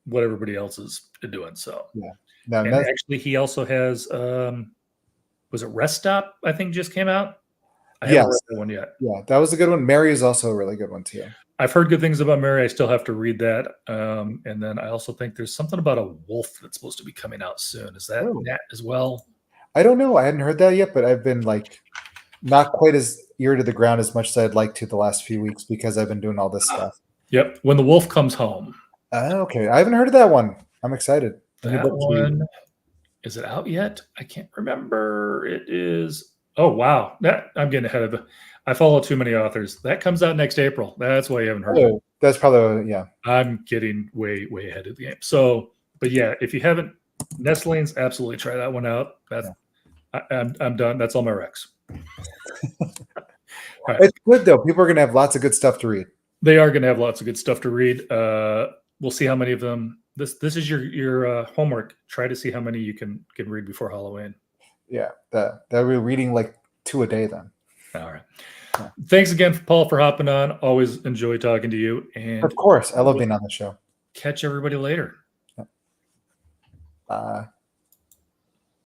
what everybody else is doing. So, no, and that's, actually, he also has, was it Rest Stop? I think just came out. I Yes. haven't read that one yet. yeah, that was a good one. Mary is also a really good one too. I've heard good things about Mary. I still have to read that. And then I also think there's something about a wolf that's supposed to be coming out soon. Is that Oh. that as well? I don't know. I hadn't heard that yet, but I've been like not quite as ear to the ground as much as I'd like to the last few weeks because I've been doing all this stuff. Yep. When the wolf comes home. Okay, I haven't heard of that one. I'm excited. A new That book to read. one, is it out yet? I can't remember. It is. Oh wow, that I'm getting ahead of it. I follow too many authors. That comes out next April. That's why you haven't heard of it. Oh, that's probably yeah. I'm getting way ahead of the game. So, but yeah, if you haven't, Nestlings, absolutely try that one out. That's I'm done. That's all my recs. All right. It's good though. People are gonna have lots of good stuff to read. They are going to have lots of good stuff to read. We'll see how many of them. This is your homework. Try to see how many you can read before Halloween. Yeah, that we're reading like 2 a day then. All right. Thanks again, Paul, for hopping on. Always enjoy talking to you. And Of course, I love being on the show. catch everybody later. Bye.